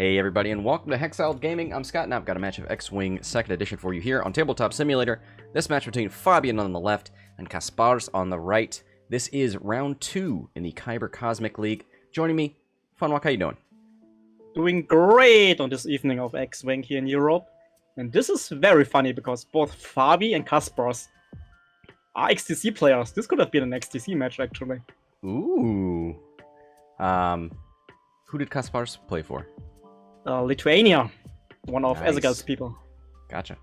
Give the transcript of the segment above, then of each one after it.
Hey everybody, and welcome to Hexiled Gaming. I'm Scott, and I've got a match of X-Wing 2nd Edition for you here on Tabletop Simulator. This match between Fabian on the left and Kaspars on the right. This is round 2 in the Kyber Cosmic League. Joining me, Funwalk, how you doing? Doing great on this evening of X-Wing here in Europe. And this is very funny because both Fabi and Kaspars are XTC players. This could have been an XTC match, actually. Ooh. Who did Kaspars play for? Lithuania, one of Nice. Ezegal's people. Gotcha.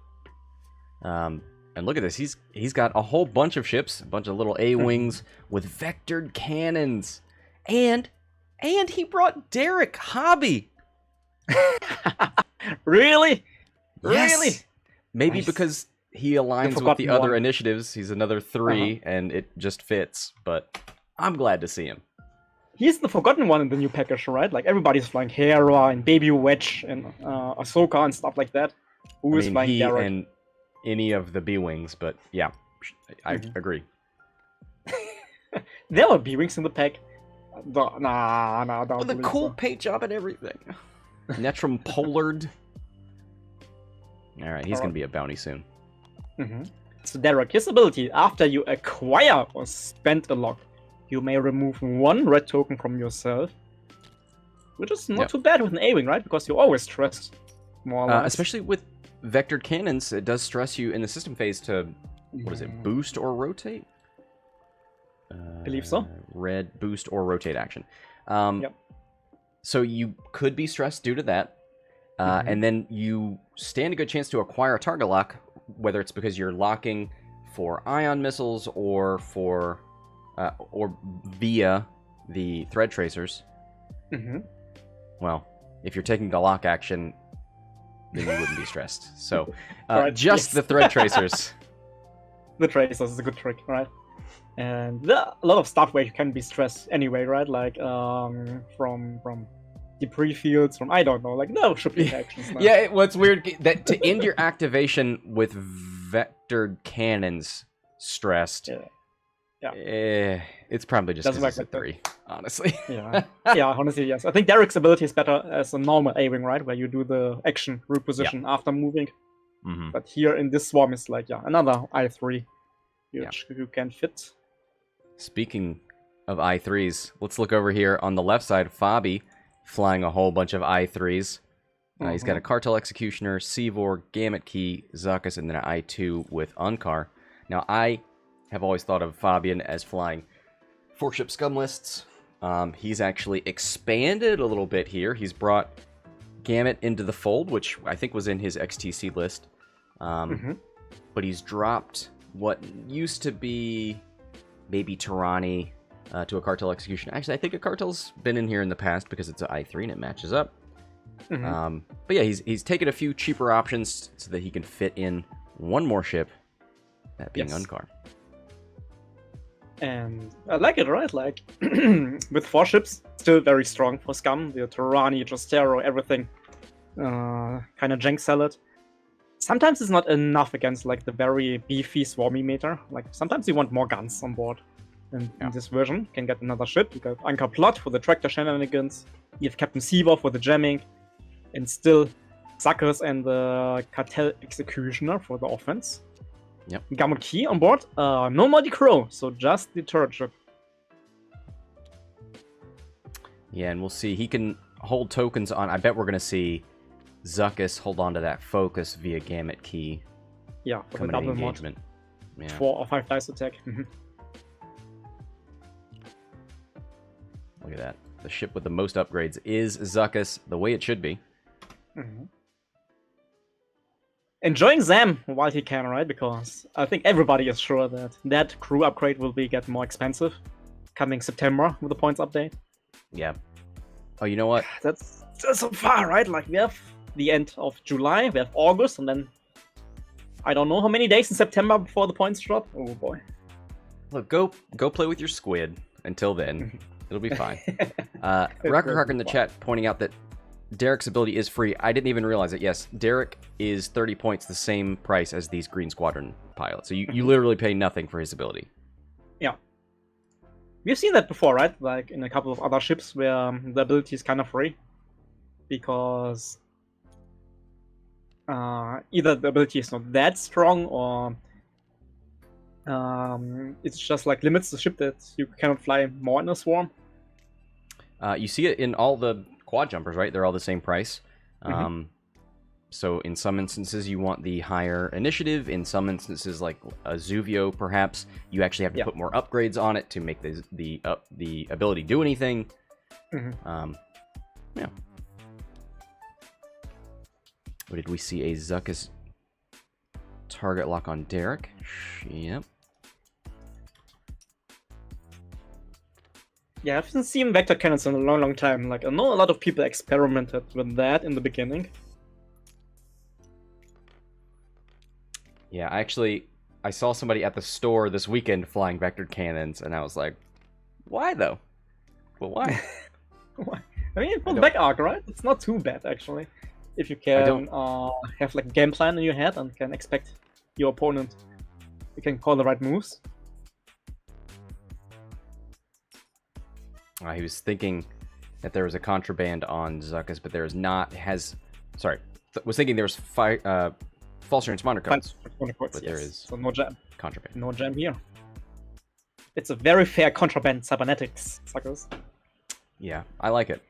And look at this. He's got a whole bunch of ships, a bunch of little A-wings with vectored cannons, and he brought Derek Hobby. Really? Yes. Really? Maybe Nice. because he aligns with the forgotten other one. initiatives. He's another 3, and it just fits. But I'm glad to see him. He's the forgotten one in the new package, right? Like everybody's flying Hera and Baby Wedge and Ahsoka and stuff like that. Who is flying he Derek? and any of the B-wings, but yeah, I agree. There were B-Wings in the pack. Nah, don't With a believe cool so. paint job and everything. Netrum Pollard. Alright, he's going to be a bounty soon. So Derek, his ability, after you acquire or spend a lock, you may remove 1 red token from yourself. Which is not Yep. too bad with an A-Wing, right? Because you always stress more or less. Especially with vectored cannons, it does stress you in the system phase to, what is it, boost or rotate? Believe so. Red, boost, or rotate action. Yep. So you could be stressed due to that. And then you stand a good chance to acquire a target lock, whether it's because you're locking for ion missiles or for or via the thread tracers. Well, if you're taking the lock action, then you wouldn't be stressed. So Right, just yes. the thread tracers. The tracers is a good trick, right? And there are a lot of stuff where you can be stressed anyway, right? Like from debris fields, from I don't know, like no should be actions. Now. Yeah, what's weird that to end your activation with vectored cannons stressed. It's probably just Doesn't because work it's a like 3, honestly. Yeah, honestly, yes. I think Derek's ability is better as a normal A-Wing, right? Where you do the action reposition after moving. But here in this swarm is like, another I3, which you can fit. Speaking of I3s, let's look over here on the left side. Fabi flying a whole bunch of I3s. He's got a Cartel Executioner, Seevor, Gamut Key, Zuckuss, and then an I2 with Unkar. Now, I have always thought of Fabian as flying 4-ship scum lists. He's actually expanded a little bit here. He's brought Gamut into the fold, which I think was in his XTC list. But he's dropped what used to be maybe Tyranny to a Cartel Execution. Actually, I think a Cartel's been in here in the past because it's an I3 and it matches up. But yeah, he's taken a few cheaper options so that he can fit in one more ship, that being Unkar. And I like it, right? Like, with 4 ships, still very strong for Scum. The Tyranny, Justero, everything. Kind of jank salad. Sometimes it's not enough against, like, the very beefy swarmy meter. Like, sometimes you want more guns on board. And in this version, you can get another ship. You got Unkar Plutt for the tractor shenanigans. You have Captain Seevor for the jamming. And still, Zuckuss and the Cartel Executioner for the offense. Yep. Gamut Key on board. No Muddy Crow, so just the turret ship. Yeah, and we'll see. He can hold tokens on. I bet we're going to see Zuckuss hold on to that focus via Gamut Key. Yeah, for the Coming double in mod. engagement. Yeah. 4 or 5 dice attack. Look at that. The ship with the most upgrades is Zuckuss, the way it should be. Enjoying Zam while he can, right? Because I think everybody is sure that that crew upgrade will be getting more expensive coming September with the points update. Yeah. Oh, you know what? That's so far, right? Like, we have the end of July, we have August, and then I don't know how many days in September before the points drop. Oh boy. Look, go play with your squid. Until then, it'll be fine. Rocker Harker in the chat pointing out that Derek's ability is free. I didn't even realize it. Yes, Derek is 30 points the same price as these Green Squadron pilots. So you literally pay nothing for his ability. Yeah. We've seen that before, right? Like in a couple of other ships where the ability is kind of free. because either the ability is not that strong, or it's just like limits the ship that you cannot fly more in a swarm. You see it in all the quad jumpers, right? They're all the same price. So in some instances, you want the higher initiative. In some instances, like a Zuvio, perhaps, you actually have to put more upgrades on it to make the ability do anything. Yeah. What did we see? A Zuckuss target lock on Derek. Yep. Yeah, I haven't seen vector cannons in a long time. Like, I know a lot of people experimented with that in the beginning. Yeah, I saw somebody at the store this weekend flying vectored cannons, and I was like, why though? Well, why? Why? I mean, for back arc, right? It's not too bad, actually. If you can have like a game plan in your head and can expect your opponent, you can call the right moves. He was thinking that there was a contraband on Zuckuss, but there is not. Was thinking there was false transponder codes, but there is so no jam. Contraband. No jam here. It's a very fair contraband cybernetics, Zuckuss. Yeah, I like it.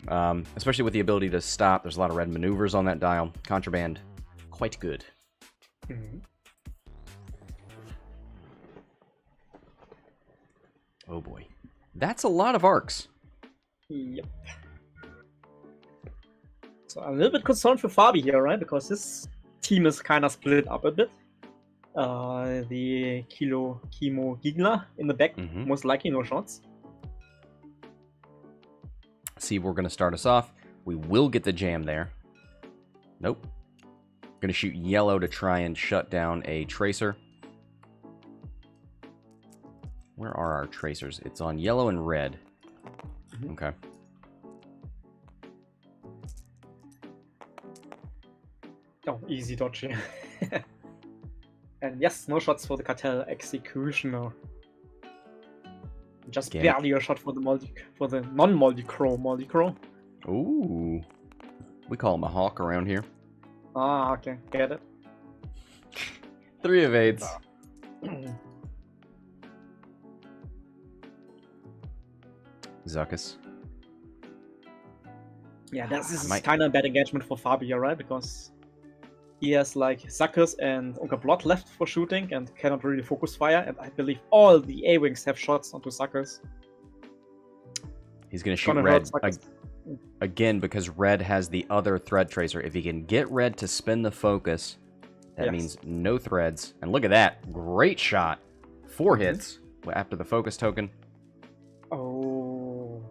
Especially with the ability to stop. There's a lot of red maneuvers on that dial. Contraband, quite good. Oh boy. That's a lot of arcs. Yep. So I'm a little bit concerned for Fabi here, right? Because his team is kind of split up a bit. The Kimo Gigla in the back, most likely no shots. See, we're going to start us off. We will get the jam there. Nope. Going to shoot yellow to try and shut down a tracer. Where are our tracers? It's on yellow and red. Okay. Oh, easy dodge here. And yes, no shots for the Cartel Executioner. Just barely a shot for the non-multi-crow Multi-Crow. Ooh. We call him a hawk around here. Ah, okay. Get it. 3 evades. Zuckuss. Yeah, this is kind of a bad engagement for Fabio, right? Because he has like Zuckuss and Unkar Plutt left for shooting and cannot really focus fire, and I believe all the A-Wings have shots onto Zuckuss. He's going to shoot red again because red has the other thread tracer. If he can get red to spin the focus, that means no threads. And look at that. Great shot. 4 hits after the focus token. Oh.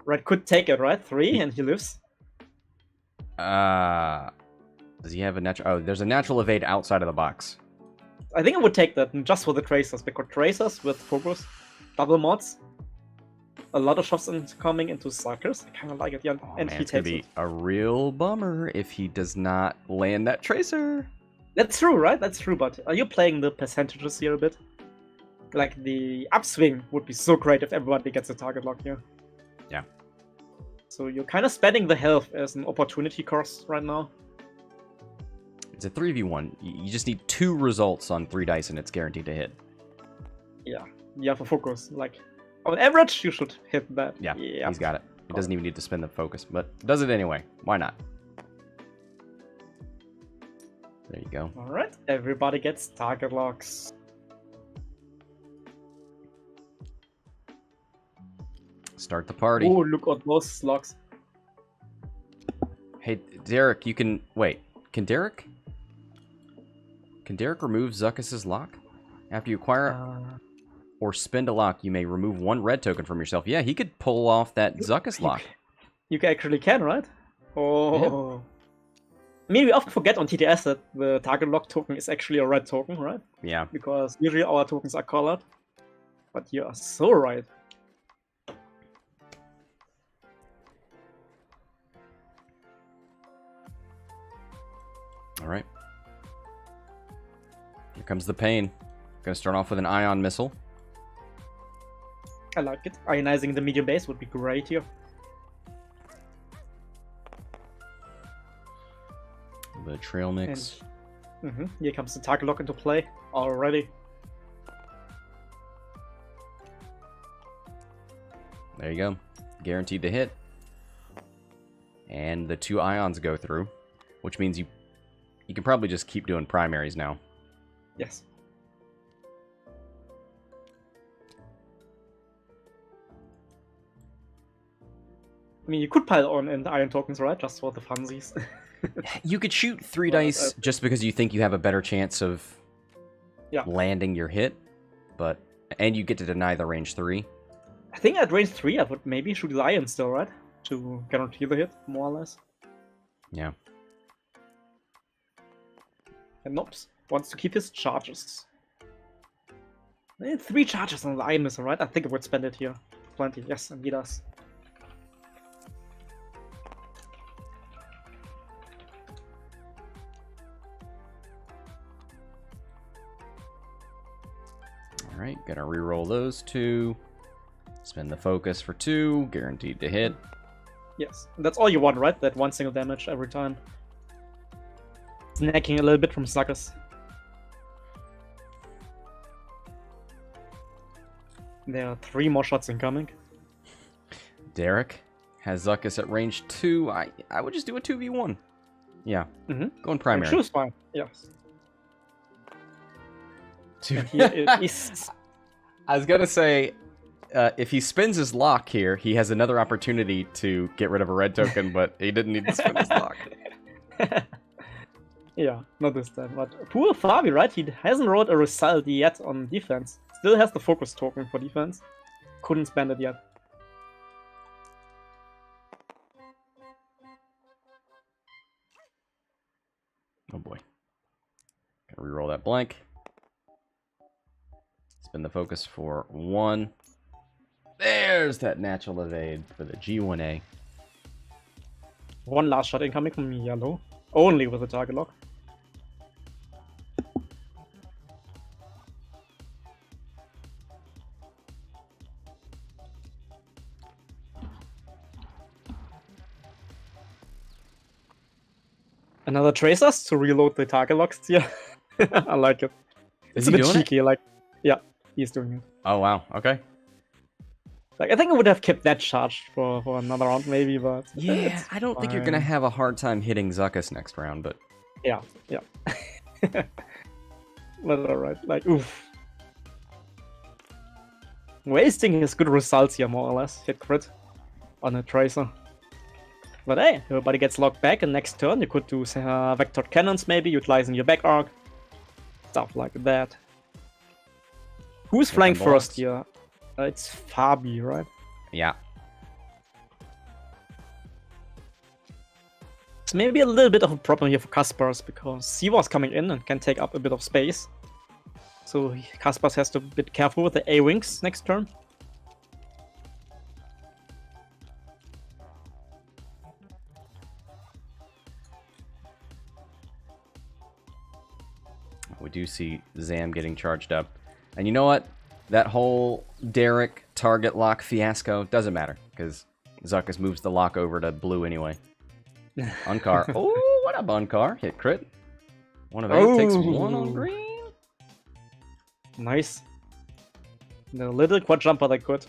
Red could take it, right? 3 and he lives. Does he have a natural... Oh, there's a natural evade outside of the box. I think I would take that just for the tracers, because tracers with focus, double mods, a lot of shots coming into Zuckuss. I kind of like it, yeah. Oh, and man, it's going to be a real bummer if he does not land that tracer. That's true, right? That's true, but are you playing the percentages here a bit? Like, the upswing would be so great if everybody gets a target lock here. Yeah. So you're kind of spending the health as an opportunity cost right now. It's a 3v1. You just need 2 results on 3 dice and it's guaranteed to hit. Yeah, for focus. Like, on average, you should hit that. Yeah, he's got it. He doesn't even need to spin the focus, but does it anyway. Why not? There you go. Alright, everybody gets target locks. Start the party. Oh, look at those locks. Hey, Derek, you can... Wait, can Derek remove Zuckuss's lock? After you acquire or spend a lock, you may remove 1 red token from yourself. Yeah, he could pull off that Zuckuss lock. You actually can, right? Oh. Yeah. I mean, we often forget on TTS that the target lock token is actually a red token, right? Yeah. Because usually our tokens are colored. But you are so right. Alright. Here comes the pain. Gonna start off with an ion missile. I like it. Ionizing the medium base would be great here. The trail mix. And, here comes the target lock into play already. There you go. Guaranteed to hit. And the 2 ions go through, which means you can probably just keep doing primaries now. Yes. I mean, you could pile on in iron tokens, right? Just for the funsies. You could shoot 3 dice just because you think you have a better chance of landing your hit, and you get to deny the range 3. I think at range 3 I would maybe shoot the iron still, right? To guarantee the hit, more or less. Yeah. And Nobs wants to keep his charges. 3 charges on the iron missile, right? I think I would spend it here. Plenty, yes, and he does. Alright, gonna reroll those 2. Spend the focus for 2, guaranteed to hit. Yes, that's all you want, right? That 1 single damage every time. Snacking a little bit from Zuckuss. There are 3 more shots incoming. Derek has Zuckuss at range 2. I would just do a 2v1. Yeah, going primary. Choose fine, yes. I was gonna say, if he spins his lock here, he has another opportunity to get rid of a red token, but he didn't need to spin his lock. Yeah, not this time. But poor Fabi, right? He hasn't rolled a result yet on defense. Still has the focus token for defense. Couldn't spend it yet. Oh boy. Gotta reroll that blank. Spin the focus for 1. There's that natural evade for the G1A. 1 last shot incoming from yellow. Only with a target lock. Another tracers to reload the target locks here. I like it. Is It's he a bit doing cheeky, like, yeah, he's doing it. Oh wow, okay. Like, I think I would have kept that charged for another round, maybe, but Yeah, I don't think you're gonna have a hard time hitting Zuckuss next round, but yeah. But alright, like, oof. Wasting his good results here, more or less. Hit crit on a tracer. But hey, everybody gets locked back, and next turn you could do vectored cannons, maybe, utilizing your back arc. Stuff like that. Who's flying first here? It's Fabi, right? yeah. It's maybe a little bit of a problem here for Kaspars, because Seevor's coming in and can take up a bit of space. So Kaspars has to be a bit careful with the A-Wings next turn. We do see Zam getting charged up. And you know what? That whole Derek target lock fiasco doesn't matter, because Zuckuss moves the lock over to blue anyway. Unkar. Oh, what up, Unkar? Hit crit. 1 of 8 takes 1 on green. Nice. The little quad jumper they could.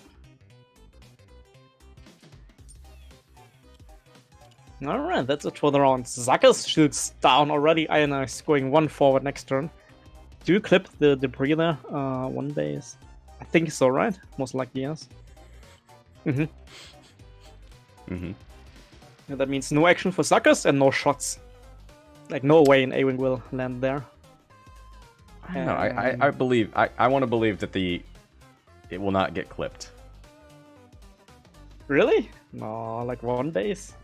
Alright, that's it for the round. Zuckuss shoots down already. Ionize going 1 forward next turn. Do you clip the debris there? 1 base. I think so, right? Most likely, yes. Yeah, that means no action for Zuckuss and no shots. Like, no way an A-Wing will land there. I don't know. I believe. I want to believe that it will not get clipped. Really? No, like 1 base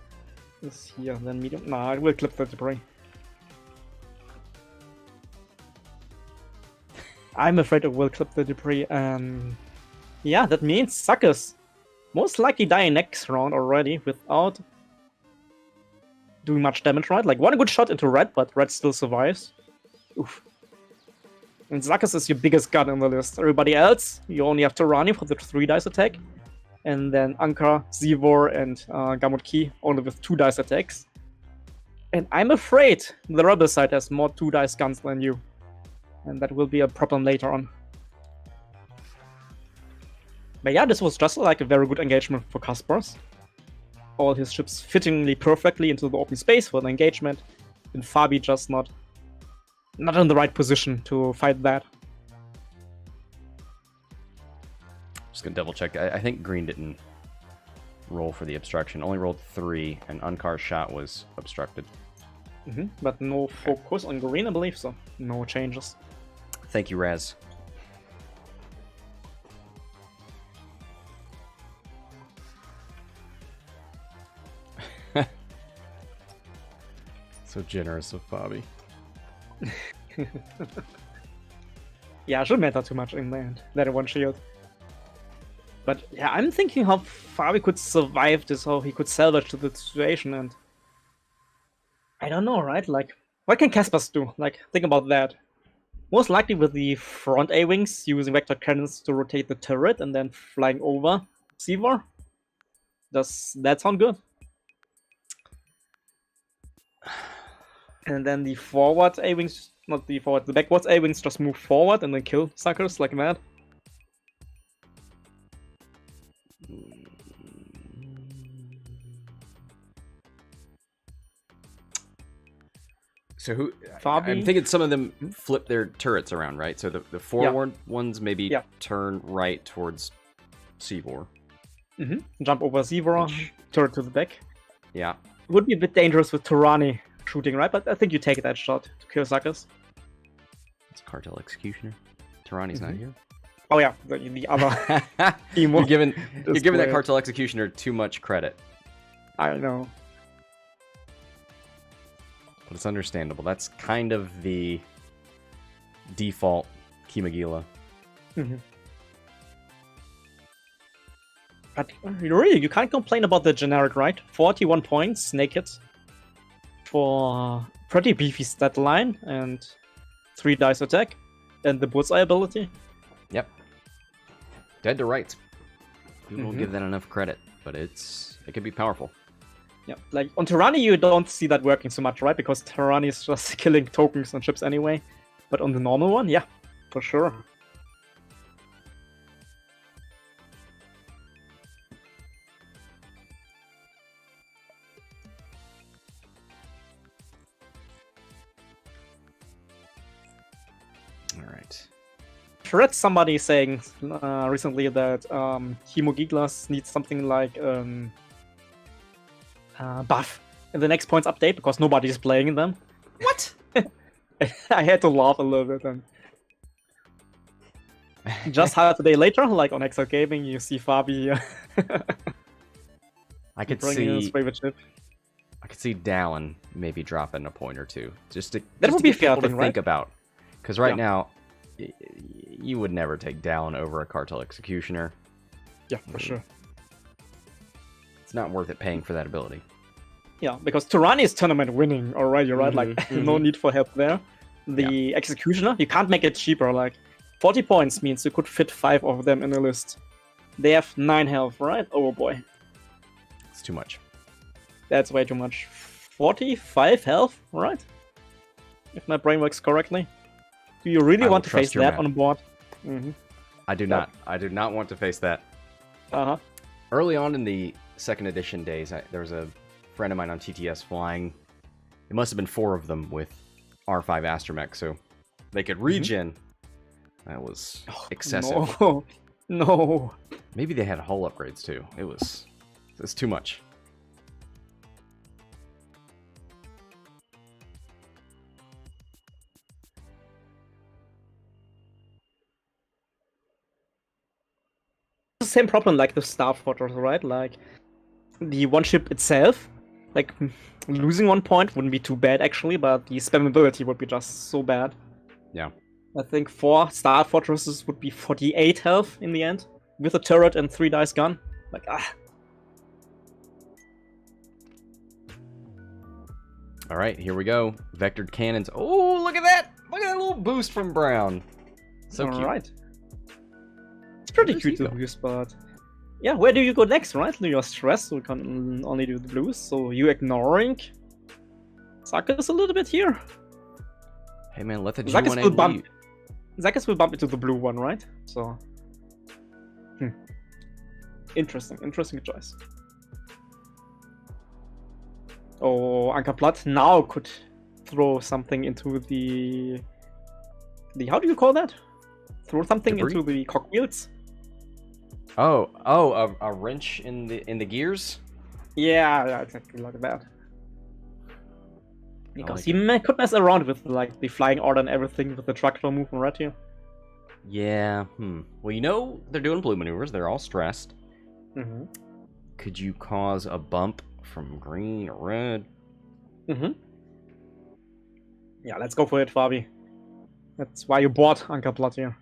is here, then medium. No, it will clip the debris. I'm afraid it will clip the debris. Yeah, that means Zuckuss most likely dying next round already without doing much damage, right? Like 1 good shot into red, but red still survives. Oof. And Zuckuss is your biggest gun on the list. Everybody else, you only have Tyranny for the 3 dice attack. And then Unkar, Seevor, and Gamut Key only with 2 dice attacks. And I'm afraid the rebel side has more 2-dice guns than you. And that will be a problem later on. But yeah, this was just like a very good engagement for Kaspars. All his ships fittingly perfectly into the open space for the engagement. And Fabi just not in the right position to fight that. Just gonna double check. I think green didn't roll for the obstruction. Only rolled 3, and Unkar's shot was obstructed. But no focus on green, I believe, so no changes. Thank you, Raz. So generous of Fabi. Yeah, it shouldn't matter too much in the end. That one shield. But yeah, I'm thinking how Fabi could survive this, how he could salvage the situation, and I don't know, right? Like, what can Kaspars do? Like, think about that. Most likely with the front A-wings, using vector cannons to rotate the turret and then flying over Seevor. Does that sound good? And then the forward A-wings, not the forward, the backwards A-wings just move forward and then kill Zuckuss like that. So who? Fabi? I'm thinking some of them flip their turrets around, right? So the forward ones maybe turn right towards Seevor. Jump over Seevor, turret to the back. Yeah. It would be a bit dangerous with Turani shooting, right? But I think you take that shot to kill Zuckuss. It's Cartel Executioner. Turani's not here. Oh yeah, the other team. You're giving that Cartel Executioner too much credit. I know. But it's understandable. That's kind of the default Kimagila. But really, you can't complain about the generic, right? 41 points, naked, for pretty beefy stat line and 3 dice attack, and the bullseye ability. Yep. Dead to rights. People don't give that enough credit, but it can be powerful. Yeah, like on Turani you don't see that working so much, right? Because Turani is just killing tokens and ships anyway. But on the normal one, yeah, for sure. All right. I read somebody saying recently that Hemogiglas needs something like buff in the next points update because nobody's playing them. What? I had to laugh a little bit. And just half a day later, like on Hexiled Gaming, you see Fabi. I could bringing his favorite ship. I could see Dallin maybe dropping a point or two just to that would be fair fair to thing, think right? about. Because right now, you would never take Dallin over a Cartel Executioner. Yeah, for sure. It's not worth it paying for that ability. Yeah, because Turani is tournament winning already, right? Like, no need for help there. The Executioner, you can't make it cheaper. Like, 40 points means you could fit 5 of them in a list. They have 9 health, right? Oh boy. It's too much. That's way too much. 45 health, right? If my brain works correctly. Do you really want to face that on board? I do not. I do not want to face that. Early on in the 2nd edition days, there was a friend of mine on TTS flying. It must have been 4 of them with R5 Astromech, so they could regen. That was excessive. No. No. Maybe they had hull upgrades too. It's too much. The same problem like the Star Fortress, right? Like the one ship itself, like losing 1 point wouldn't be too bad actually, but the spammability would be just so bad. Yeah. I think 4 Star Fortresses would be 48 health in the end, with a turret and 3 dice gun. Like, Alright, here we go. Vectored cannons. Oh, look at that! Look at that little boost from Brown. So cute. Alright. It's pretty cute to use, but yeah, where do you go next, right? You're stressed, so you can only do the blues, so you ignoring Zuckuss a little bit here. Hey man, let the Zuckuss G1A will bump. lead. Zuckuss will bump into the blue one, right? So. Interesting choice. Oh, Unkar Plutt now could throw something into the how do you call that? Throw something Debris? into the cogwheels. A wrench in the gears. Yeah, exactly like that. Because like he could mess around with like the flying order and everything with the tractor movement right here. Yeah. Well, you know they're doing blue maneuvers. They're all stressed. Mm-hmm. Could you cause a bump from green or red? Mm-hmm. Yeah, let's go for it, Fabi. That's why you bought Unkar Plutt here.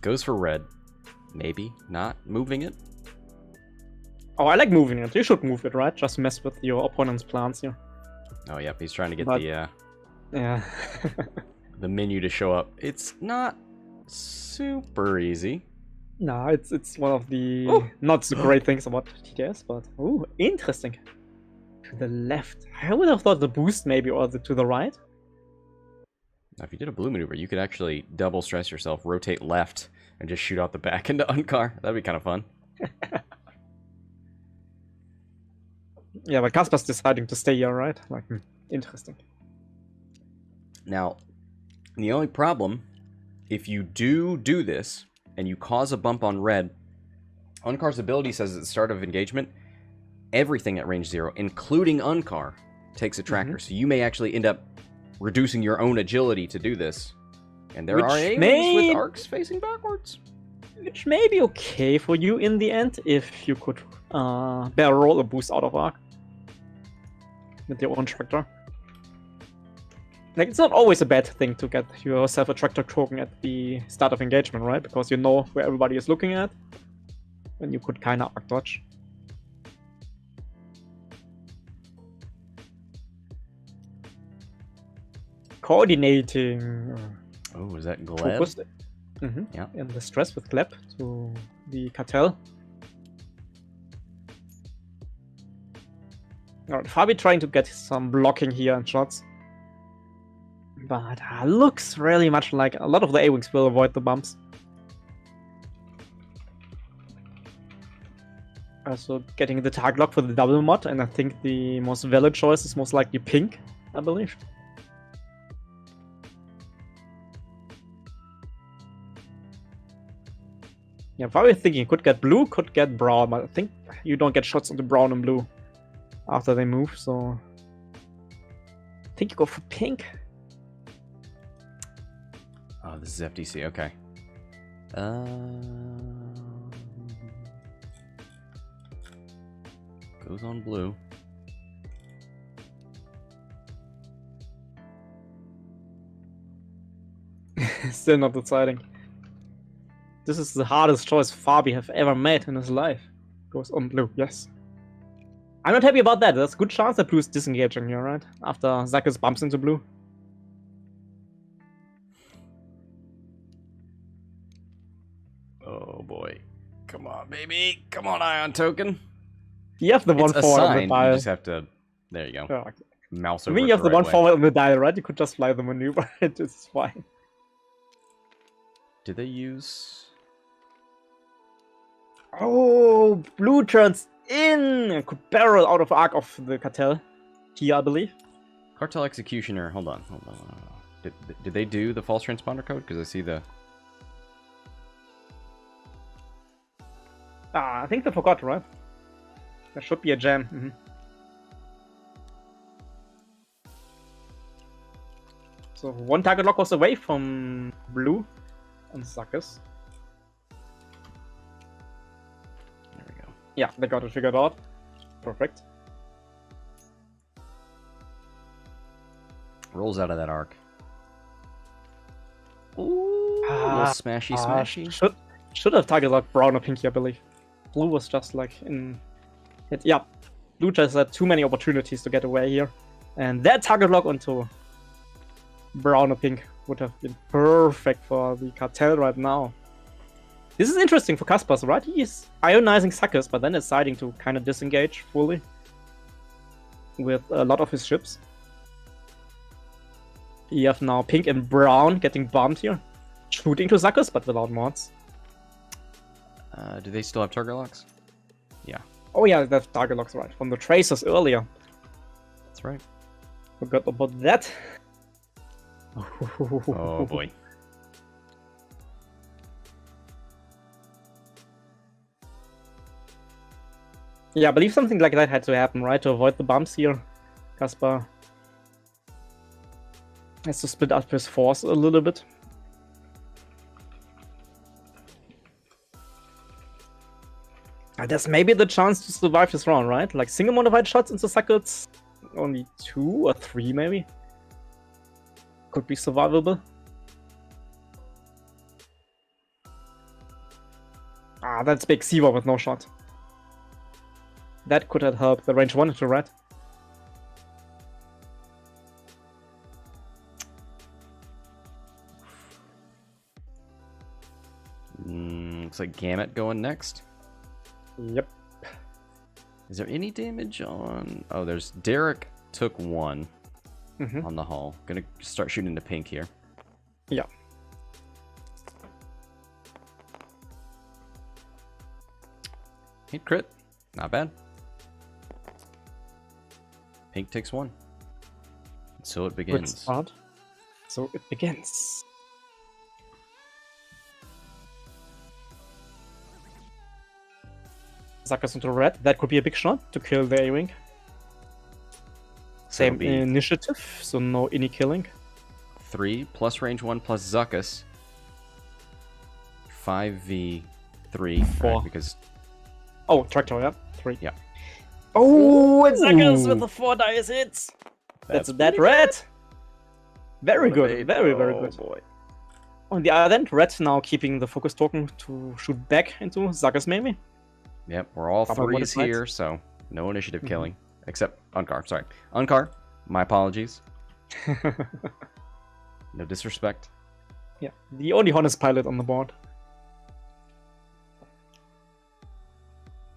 Goes for red. Maybe not moving it. Oh, I like moving it. You should move it, right? Just mess with your opponent's plans here. Oh, yep. He's trying to get But- the Yeah. the menu to show up. It's not super easy. No, it's one of the Oh. not so great things about TTS, but oh, interesting. To the left. I would have thought the boost maybe, or to the right. Now, if you did a blue maneuver, you could actually double stress yourself, rotate left, and just shoot out the back into Unkar. That'd be kind of fun. Yeah, but Kaspars deciding to stay here, right? Like, interesting. Now, the only problem, if you do this, and you cause a bump on red, Unkar's ability says at the start of engagement, everything at range 0, including Unkar, takes a tracker. So you may actually end up reducing your own agility to do this. And there Which are A-wings may- with arcs facing backwards. Which may be okay for you in the end if you could barrel roll a boost out of arc with your own tractor. Like, it's not always a bad thing to get yourself a tractor token at the start of engagement, right? Because you know where everybody is looking at, and you could kind of arc dodge. Coordinating. Oh, is that Gleb? Focused. Yeah. And the stress with Klep to the Cartel. Alright, Fabi trying to get some blocking here and shots. But looks really much like a lot of the A-Wings will avoid the bumps. Also getting the target lock for the double mod, and I think the most valid choice is most likely pink, I believe. Yeah, probably thinking could get blue, could get brown, but I think you don't get shots on the brown and blue after they move, so I think you go for pink. Oh, this is FTC. Okay. Goes on blue. Still not deciding. This is the hardest choice Fabi have ever made in his life. Goes on blue, yes. I'm not happy about that. There's a good chance that blue is disengaging here, right? After Zuckuss bumps into blue. Oh boy. Come on, baby. Come on, Ion Token. You have the one It's a forward on sign. the You dial. just have to... There you go. Yeah, okay. Mouse I over mean, it you have the right one way. forward on the dial, right? You could just fly the maneuver. It's fine. Did they use... Oh, blue turns in! Could barrel out of arc of the Cartel. Here, I believe. Cartel Executioner. Hold on. Did they do the false transponder code? Because I see the... I think they forgot, right? There should be a jam. So one target lock was away from blue and Zuckuss. There we go. Yeah, they got it figured out. Perfect. Rolls out of that arc. Ooh, a little smashy. Should have target locked brown or pinky, I believe. Blue was just like in... yeah, blue just had too many opportunities to get away here. And that target lock onto brown or pink would have been perfect for the Cartel right now. This is interesting for Kaspars, right? He is ionizing Zuckuss, but then deciding to kind of disengage fully with a lot of his ships. You have now pink and brown getting bombed here. Shooting to Zuckuss, but without mods. Do they still have target locks? Yeah. Oh yeah, that's target locks, right. From the tracers earlier. That's right. Forgot about that. Oh boy. Yeah, I believe something like that had to happen, right? To avoid the bumps here. Kaspar has to split up his force a little bit. There's maybe the chance to survive this round, right? Like single modified shots into Zuckuss. Only 2 or 3 maybe. Could be survivable. Ah, that's big Seevor with no shot. That could have helped the range 1 into red. Looks like Gamut going next. Yep. Is there any damage on... Oh, there's... Derek took 1 on the hull. Gonna start shooting into pink here. Yeah. Hit crit. Not bad. Pink takes 1. So it Good begins. start. So it begins. Zuckuss into red. That could be a big shot to kill the A-Wing. So it'll Same be initiative, so no any killing. 3 plus range 1 plus Zuckuss. 5v3. 4. Right, because... Oh, tractor, yeah. 3. Yeah. Oh, and Zuckuss with the 4 dice hits. That's that red. Very good. Very good. Boy. On the other end, red now keeping the focus token to shoot back into Zuckuss maybe. Yep, we're all Couple threes modifieds. here, so no initiative killing. Except Unkar, sorry. Unkar, my apologies. No disrespect. Yeah, the only honest pilot on the board.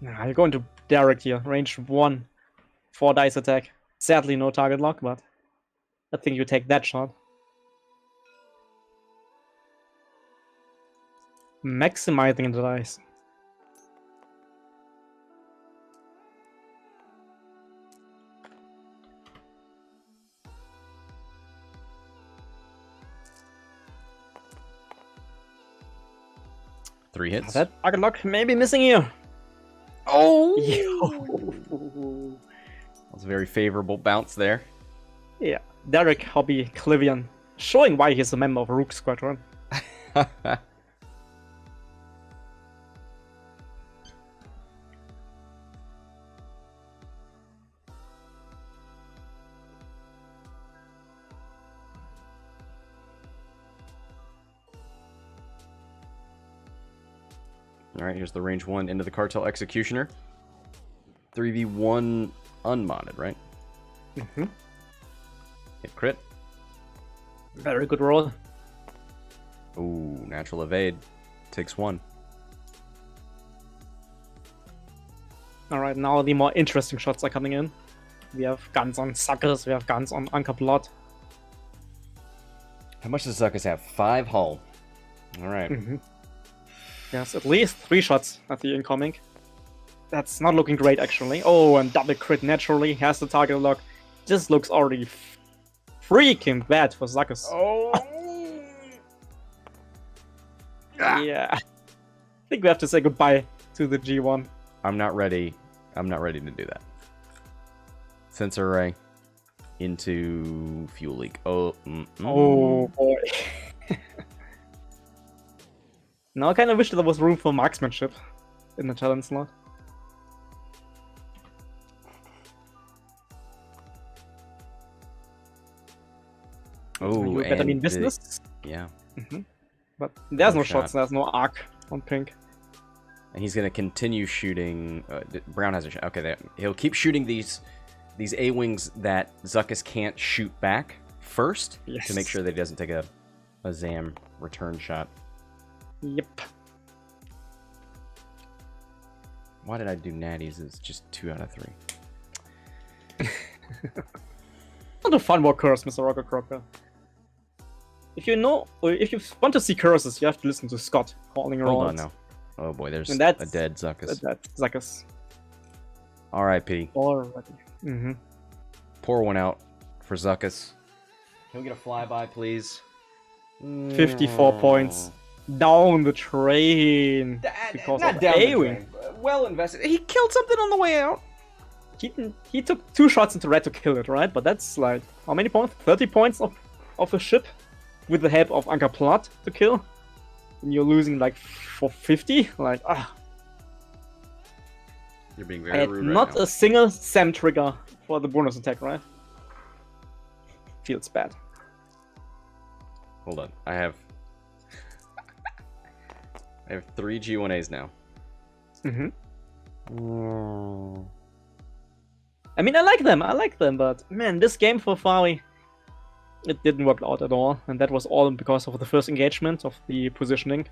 Now you're going to Derek here. Range 1. 4 dice attack. Sadly no target lock, but I think you take that shot. Maximizing the dice. Three hits. That target lock may be missing here. Oh! Yo. That's a very favorable bounce there. Yeah, Derek Hobby Klivian, showing why he's a member of Rook Squadron. Alright, here's the range 1 into the Cartel Executioner. 3v1 unmodded, right? Mm-hmm. Hit crit. Very good roll. Ooh, natural evade. Takes 1. Alright, now the more interesting shots are coming in. We have guns on Zuckuss, we have guns on Unkar Plutt. How much does Zuckuss have? 5 hull. Alright. Yes, at least 3 shots at the incoming. That's not looking great, actually. Oh, and double crit naturally has the target lock. This looks already freaking bad for Zuckuss. Oh! Yeah. I think we have to say goodbye to the G1. I'm not ready. I'm not ready to do that. Sensor array into fuel leak. Oh, Oh, boy. Now I kind of wish there was room for marksmanship in the talent slot. Oh, You better mean and business. yeah. But there's No no shots, shot. there's no arc on pink. And he's gonna continue shooting. Brown has a shot. Okay, he'll keep shooting these these A-wings that Zuckuss can't shoot back first Yes. to make sure that he doesn't take a Zam return shot. Yep. Why did I do natties? It's just 2 out of 3. Not a fun war curse, Mr. Rocket Crocker. If you want to see curses, you have to listen to Scott calling Hold around. on now. Oh boy, there's And a that's- dead Zuckuss. That's Zuckuss. R.I.P. Already. Mm-hmm. Pour one out for Zuckuss. Can we get a flyby, please? 54 points. Down the train. Because Not of down the A-wing. drain. Well invested. He killed something on the way out. He took 2 shots into red to kill it, right? But that's like, how many points? 30 points of a ship with the help of Unkar Plutt to kill. And you're losing like for 50? Like, You're being I very had rude not right now. a single SAM trigger for the bonus attack, right? Feels bad. Hold on. I have 3 G1As now. Mm-hmm. I mean, I like them, but man, this game for Fabi, it didn't work out at all, and that was all because of the first engagement of the positioning.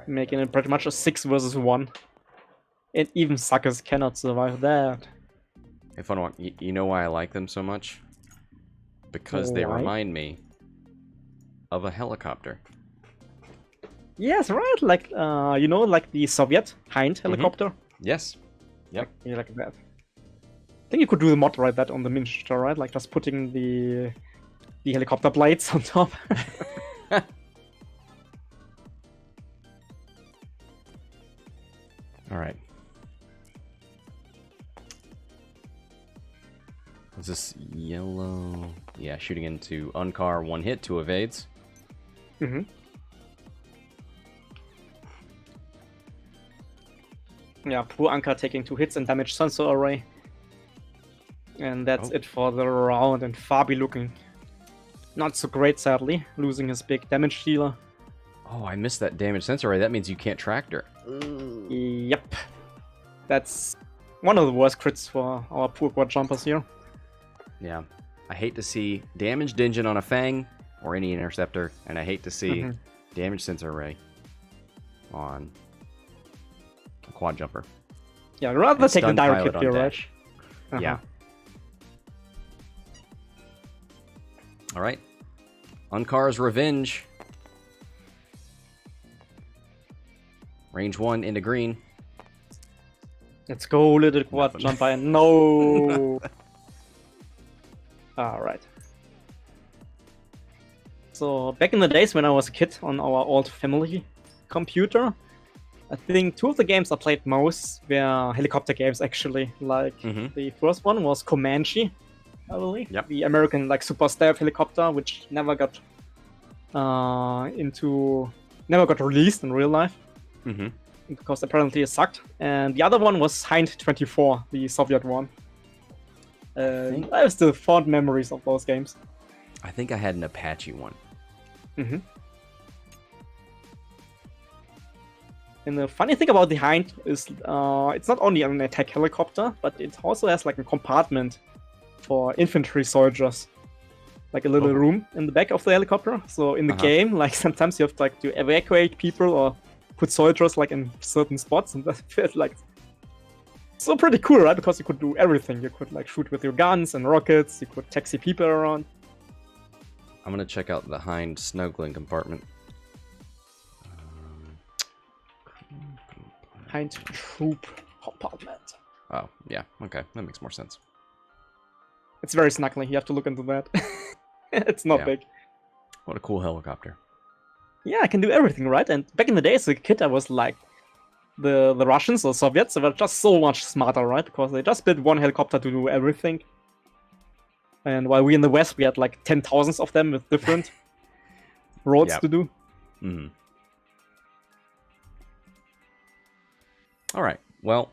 Making it pretty much a 6 versus 1. And even Zuckuss cannot survive that. Hey, fun one. You know why I like them so much? Because they Why? remind me of a helicopter. Yes, right, like, like the Soviet Hind helicopter. Yes. Yep. Yeah, like that. I think you could do the mod right that on the miniature, right? Like just putting the helicopter blades on top. All right. Is this yellow? Yeah, shooting into Unkar, 1 hit, 2 evades. Mm-hmm. Yeah, poor Unkar taking 2 hits and damage sensor array. And that's it for the round, and Fabi looking not so great, sadly, losing his big damage dealer. Oh, I missed that damage sensor array. That means you can't tractor. Yep. That's one of the worst crits for our poor quad jumpers here. Yeah. I hate to see damaged engine on a Fang or any interceptor, and I hate to see damage sensor array on a quad jumper. Yeah, I'd rather And take the stun direct pilot hit on here, right? dash. Yeah. All right. Unkar's revenge. Range 1 into green. Let's go, little quad Nothing. jumper. No! Alright. So, back in the days when I was a kid on our old family computer, I think 2 of the games I played most were helicopter games, actually. Like, the first one was Comanche, I believe. Yep. The American, like, super stealth helicopter, which never got released in real life. Mm-hmm. Because apparently it sucked. And the other one was Hind 24, the Soviet one. I have still fond memories of those games. I think I had an Apache one. Mm-hmm. And the funny thing about the Hind is it's not only an attack helicopter, but it also has like a compartment for infantry soldiers. Like a little room in the back of the helicopter. So in the game, like sometimes you have like to evacuate people or put soldiers like in certain spots, and that felt like so pretty cool, right? Because you could do everything. You could like shoot with your guns and rockets. You could taxi people around. I'm gonna check out the Hind snuggling compartment. Hind troop compartment. Oh, yeah. Okay, that makes more sense. It's very snuggly. You have to look into that. It's not big. What a cool helicopter. Yeah, I can do everything, right? And back in the day as a kid, I was like, the Russians or Soviets, they were just so much smarter, right? Because they just built one helicopter to do everything. And while we in the West, we had like 10,000 of them with different roads to do. Mm-hmm. All right. Well,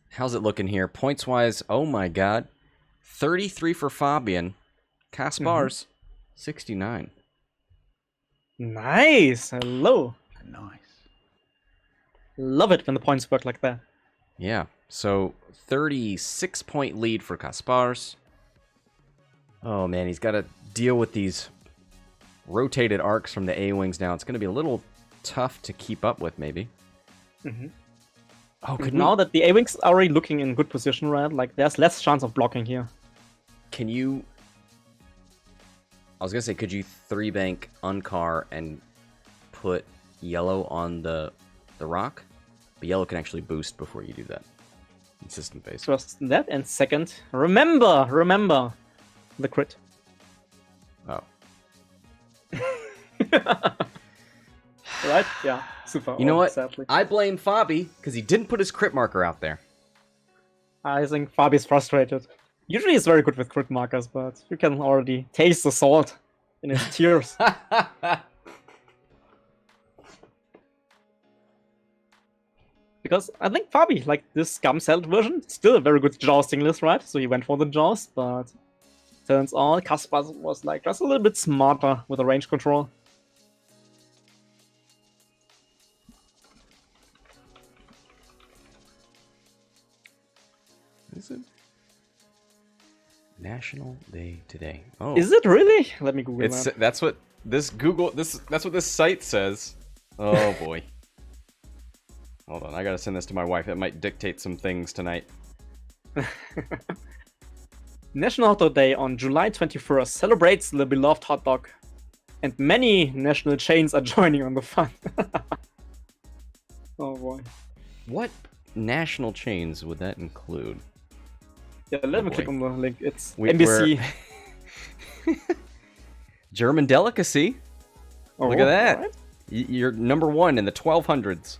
how's it looking here? Points-wise, oh my god. 33 for Fabian. Kaspars, 69. Nice. Hello. Nice. Love it when the points work like that. Yeah, so 36-point lead for Kaspars. Oh man, he's got to deal with these rotated arcs from the A-wings now. It's going to be a little tough to keep up with, maybe. Mm-hmm. Oh, Now that the A-wings are already looking in good position, right? Like, there's less chance of blocking here. Can you... I was going to say, could you 3-bank Unkar and put yellow on the rock? But yellow can actually boost before you do that. In system phase. First that, and second, remember the crit. Oh. Right? Yeah, super. You know what? Sadly. I blame Fabi because he didn't put his crit marker out there. I think Fabi's frustrated. Usually he's very good with crit markers, but you can already taste the salt in his tears. Because I think Fabi, like this Gamut version, still a very good jousting list, right? So he went for the joust, but turns out Kaspars was like just a little bit smarter with the range control. Is it National Day today? Oh, Is it really? Let me Google that. That's what this that's what this site says. Oh boy. Hold on, I gotta send this to my wife. It might dictate some things tonight. National Hot Dog Day on July 21st celebrates the beloved hot dog. And many national chains are joining on the fun. Oh boy. What national chains would that include? Yeah, let me boy. click on the link. It's We're- NBC. German delicacy. Oh, Look at that. alright. You're number 1 in the 1200s.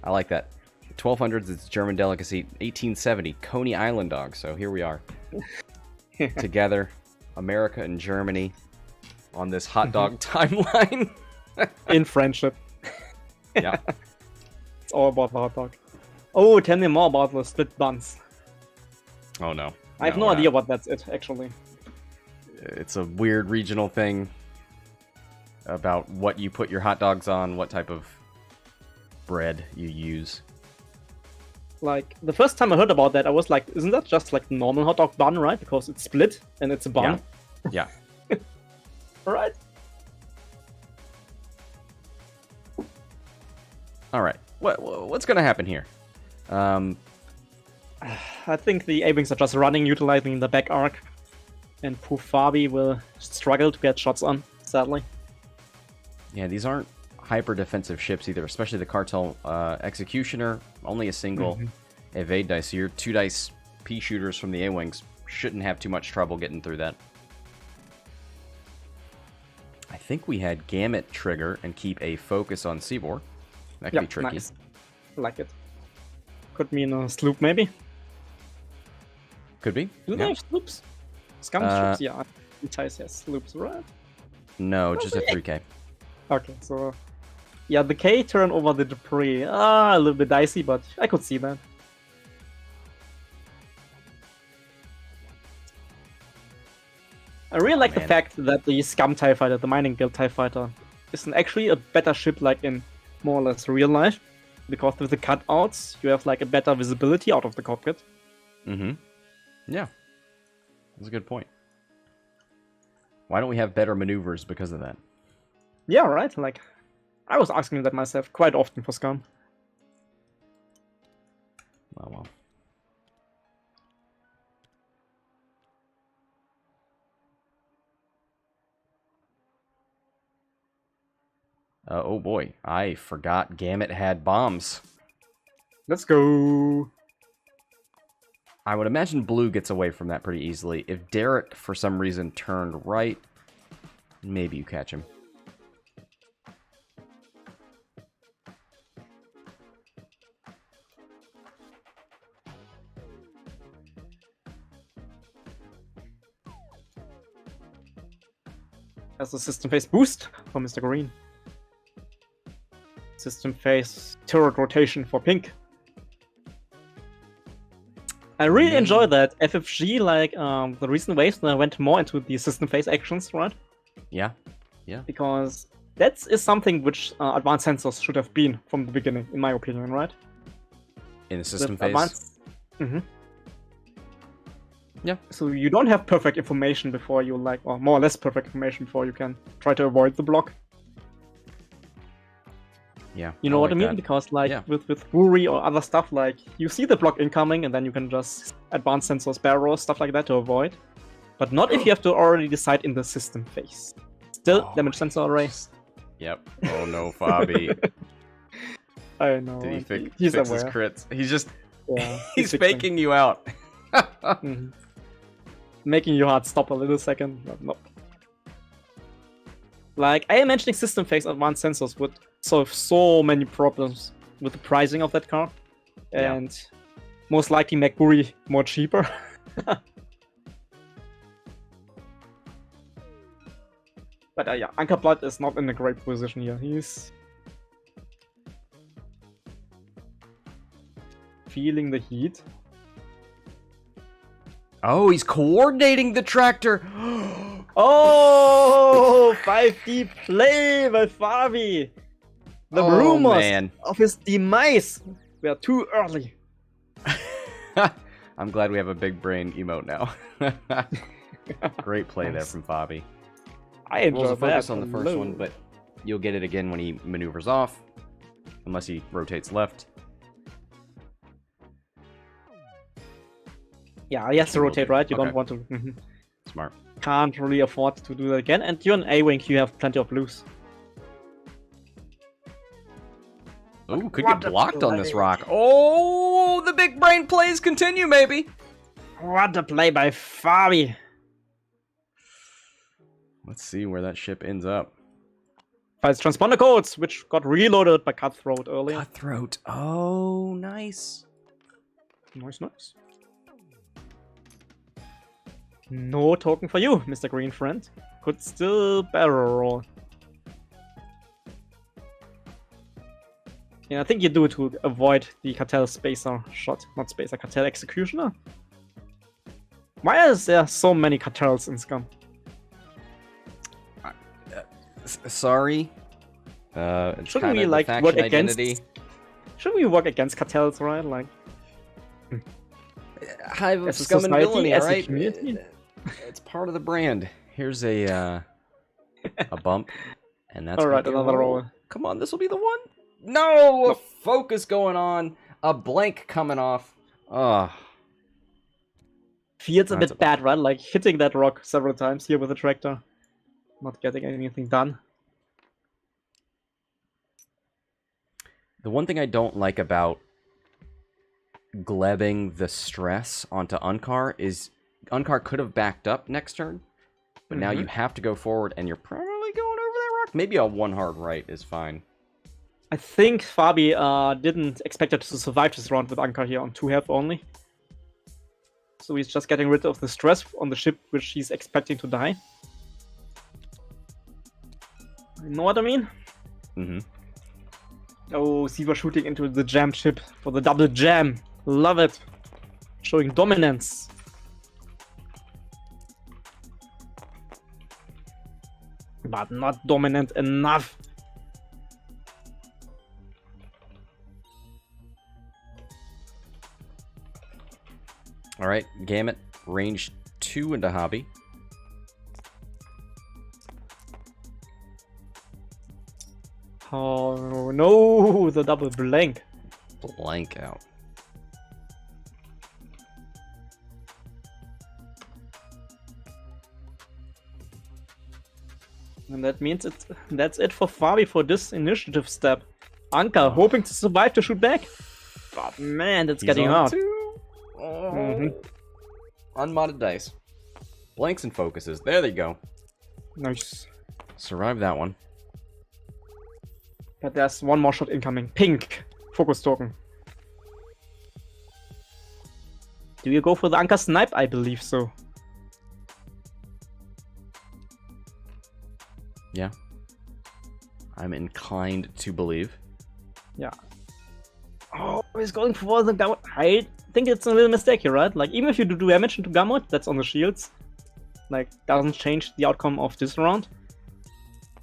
I like that. 1200s, it's German delicacy. 1870, Coney Island dog. So here we are. Together, America and Germany on this hot dog timeline. In friendship. Yeah. It's all about the hot dog. Oh, tell me more about the split buns. Oh no. I have no idea what that's it, actually. It's a weird regional thing about what you put your hot dogs on, what type of bread you use. Like, the first time I heard about that, I was like, isn't that just like normal hot dog bun, right? Because it's split and it's a bun. Yeah. Alright. All right. What's going to happen here? I think the A-Wings are just running, utilizing the back arc. And poor Fabi will struggle to get shots on, sadly. Yeah, these aren't hyper defensive ships either, especially the Cartel Executioner. Only a single evade dice. So your 2 dice P shooters from the A-Wings shouldn't have too much trouble getting through that. I think we had Gamut trigger and keep a focus on Seevor. That could be tricky. Nice. I like it. Could mean a sloop, maybe. Could be. Do they have sloops? Scum sloops, yeah. Ties has sloops, right? No, just a 3K. Okay, so... Yeah, the K turn over the debris. A little bit dicey, but I could see that. I really like the fact that the Scum TIE Fighter, the Mining Guild TIE Fighter, is actually a better ship like in more or less real life. Because with the cutouts, you have like a better visibility out of the cockpit. Mm-hmm. Yeah. That's a good point. Why don't we have better maneuvers because of that? Yeah, right? Like, I was asking that myself quite often for Scum. Oh, well. Oh boy, I forgot Gamut had bombs. Let's go. I would imagine blue gets away from that pretty easily. If Derek, for some reason, turned right, maybe you catch him. As a system phase boost for Mr. Green. System phase turret rotation for pink. I really enjoy that FFG, like the recent waves, when I went more into the system phase actions, right? Yeah. Yeah. Because that is something which advanced sensors should have been from the beginning, in my opinion, right? In the system With phase. Mhm. Yeah. So you don't have perfect information before you or more or less perfect information before you can try to avoid the block. Yeah. You know what I like mean? that. Because Yeah. with Wuri or other stuff, you see the block incoming and then you can just advance sensors, barrels, stuff like that to avoid. But not if you have to already decide in the system phase. Still, damage sensor array. Yep. Oh no, Fabi. I know. Did he he's fix his aware. crits? He's just Yeah, he's fixing. faking you out. Mhm. Making your heart stop a little second. Nope. I am mentioning system phase advanced sensors would solve so many problems with the pricing of that car. Yeah. And most likely make Wuri more cheaper. But yeah, Unkar Plutt is not in a great position here. He's feeling the heat. Oh, he's coordinating the tractor. Oh, 5D play by Fabi. The Oh, rumors man. of his demise were too early. I'm glad we have a big brain emote now. Great play there Nice. from Fabi. I enjoy Rolls a focus that. on the first one, but you'll get it again when he maneuvers off, unless he rotates left. Yeah, he has to rotate, right? You Okay. don't want to. Smart. Can't really afford to do that again. And you're an A-Wing, you have plenty of blues. Ooh, could What get a blocked on this play. rock. Oh, the big brain plays continue, maybe. What a play by Fabi. Let's see where that ship ends up. Fights transponder codes, which got reloaded by Cutthroat earlier. Cutthroat. Oh, nice. Nice, nice. No token for you, Mr. Green Friend. Could still barrel roll. Yeah, I think you do it to avoid the Cartel Spacer shot. Not Spacer, Cartel Executioner. Why is there so many Cartels in Scum? Sorry. It's Shouldn't kind we, of like, the faction work against- identity. Shouldn't we work against Cartels, right? Hive of As a scum and society, villainy, as a alright? community? It's part of the brand. Here's a bump, and that's Alright, gonna be a another roll. Come on, this will be the one. No, a focus going on, a blank coming off. Oh, Feels a That's bit bad, right? Hitting that rock several times here with the tractor. Not getting anything done. the one thing I don't like about glebbing the stress onto Unkar is Unkar could have backed up next turn, but now you have to go forward, and you're probably going over that rock. Maybe a one hard right is fine. I think Fabi didn't expect it to survive this round with Unkar here on 2 health only. So he's just getting rid of the stress on the ship, which he's expecting to die. You know what I mean? Mm-hmm. Oh, Seevor shooting into the jam ship for the double jam. Love it. Showing dominance. But not dominant enough. All right, Gamut, range 2 into Hobby. Oh no, the double blank. Blank out. And that means that's it for Fabi for this initiative step. Unkar hoping to survive to shoot back. But man, that's He's getting on hard. 2. Oh. Mhm. Unmodded dice. Blanks and focuses. There they go. Nice. Survive that one. But there's one more shot incoming. Pink. Focus token. Do you go for the Unkar snipe? I believe so. Yeah. I'm inclined to believe. Yeah. Oh, he's going for the Gamut. I think it's a little mistake here, right? Even if you do damage into Gamut, that's on the shields. Doesn't change the outcome of this round.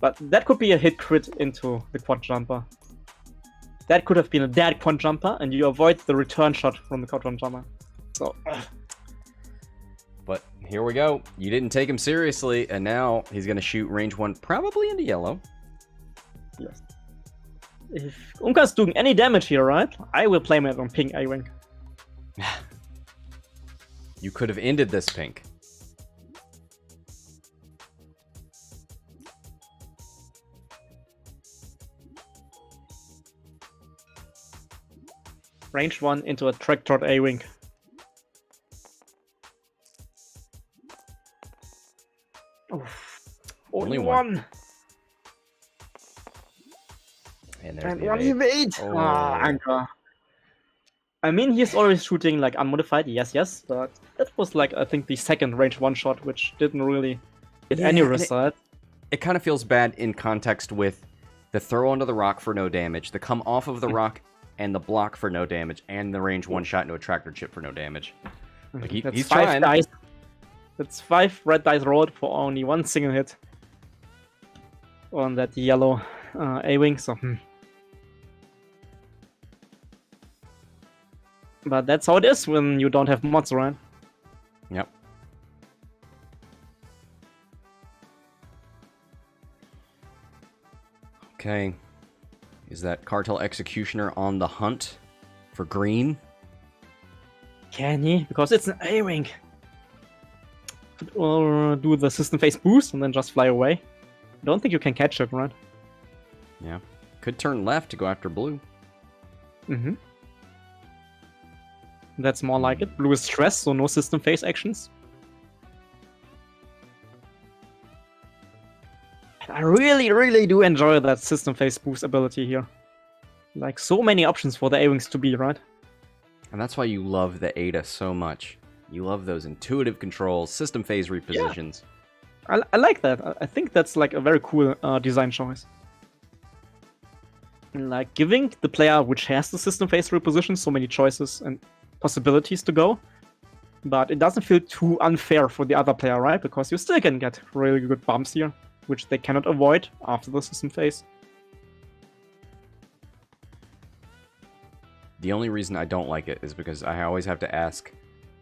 But that could be a hit crit into the quad jumper. That could have been a dead quad jumper, and you avoid the return shot from the quad jumper. So. But here we go. You didn't take him seriously, and now he's going to shoot range 1 probably into yellow. Yes. If Unkar's doing any damage here, right? I will play it on pink A-Wing. You could have ended this pink. Range 1 into a tractor A-Wing. Only one. And there's And the one evade. evade. Oh. Ah, Unkar. I mean, he's always shooting like unmodified, yes, but that was like, I think, the second range 1 shot, which didn't really get Yeah, any and result. It kind of feels bad in context with the throw onto the rock for no damage, the come off of the rock and the block for no damage, and the range 1 shot into a tractor chip for no damage. Like That's he's 5 trying. dice. That's 5 red dice rolled for only 1 single hit on that yellow A-Wing, so But that's how it is when you don't have mods, right? Yep. Okay. Is that Cartel Executioner on the hunt for green? Can he? Because it's an A-Wing. Or do the system phase boost and then just fly away. I don't think you can catch it, right? Yeah. Could turn left to go after blue. Mm-hmm. That's more like it. Blue is stress, so no system phase actions. I really do enjoy that system phase boost ability here. Like, so many options for the A-Wings to be, right? And that's why you love the Ada so much. You love those intuitive controls, system phase repositions. I like that. I think that's like a very cool design choice. Like, giving the player which has the system phase reposition so many choices and possibilities to go. But it doesn't feel too unfair for the other player, right? Because you still can get really good bumps here, which they cannot avoid after the system phase. The only reason I don't like it is because I always have to ask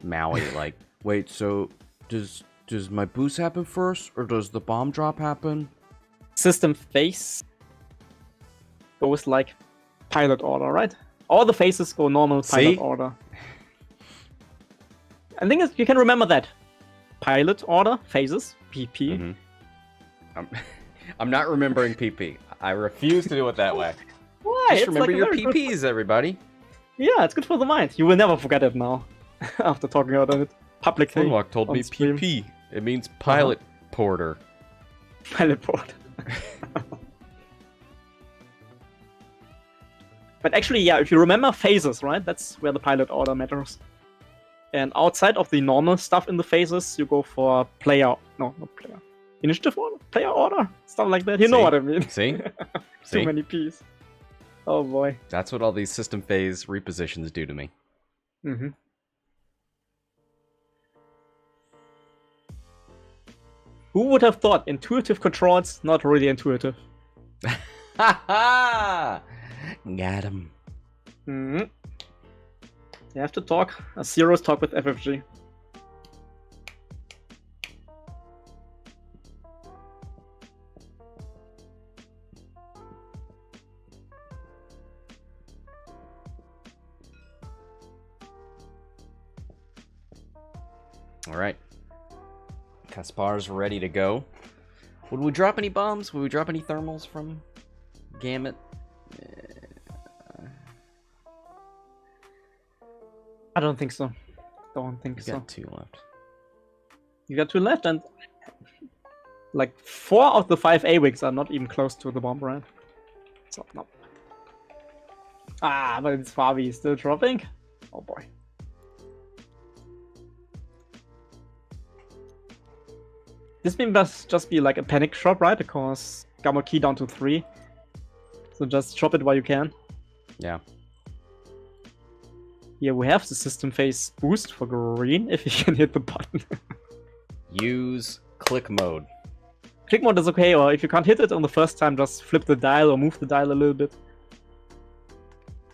Maui, like, wait, so does my boost happen first, or does the bomb drop happen? System phase goes like pilot order, right? All the phases go normal pilot order. I think you can remember that. Pilot order, phases, PP. Mm-hmm. I'm not remembering PP. I refuse to do it that way. Why? Just It's remember like your a very good- PPs, everybody. Yeah, it's good for the mind. You will never forget it now. After talking about it publicly. Funwalk told on me stream. PP. It means pilot porter. Pilot port. But actually, yeah, if you remember phases, right? That's where the pilot order matters. And outside of the normal stuff in the phases, you go for player... No, not player. Initiative order? Player order? Stuff like that. You know See? what I mean. See? Too See? many P's. Oh boy. That's what all these system phase repositions do to me. Mm-hmm. Who would have thought intuitive controls not really intuitive? Ha ha! Got him. Mm-hmm. You have to talk. A serious talk with FFG. Alright. Kaspar's ready to go. Would we drop any bombs? Would we drop any thermals from Gamut? I don't think so. Don't think You so. got 2 left. You got 2 left, and like 4 of the 5 A-Wings are not even close to the bomb, right? So, no. Ah, but it's Fabi still dropping. Oh boy. This must just be like a panic shot, right? Because Gamut key down to 3. So just drop it while you can. Yeah. Here we have the system phase boost for green if you can hit the button. Use click mode. click mode is okay, or if you can't hit it on the first time, just flip the dial or move the dial a little bit.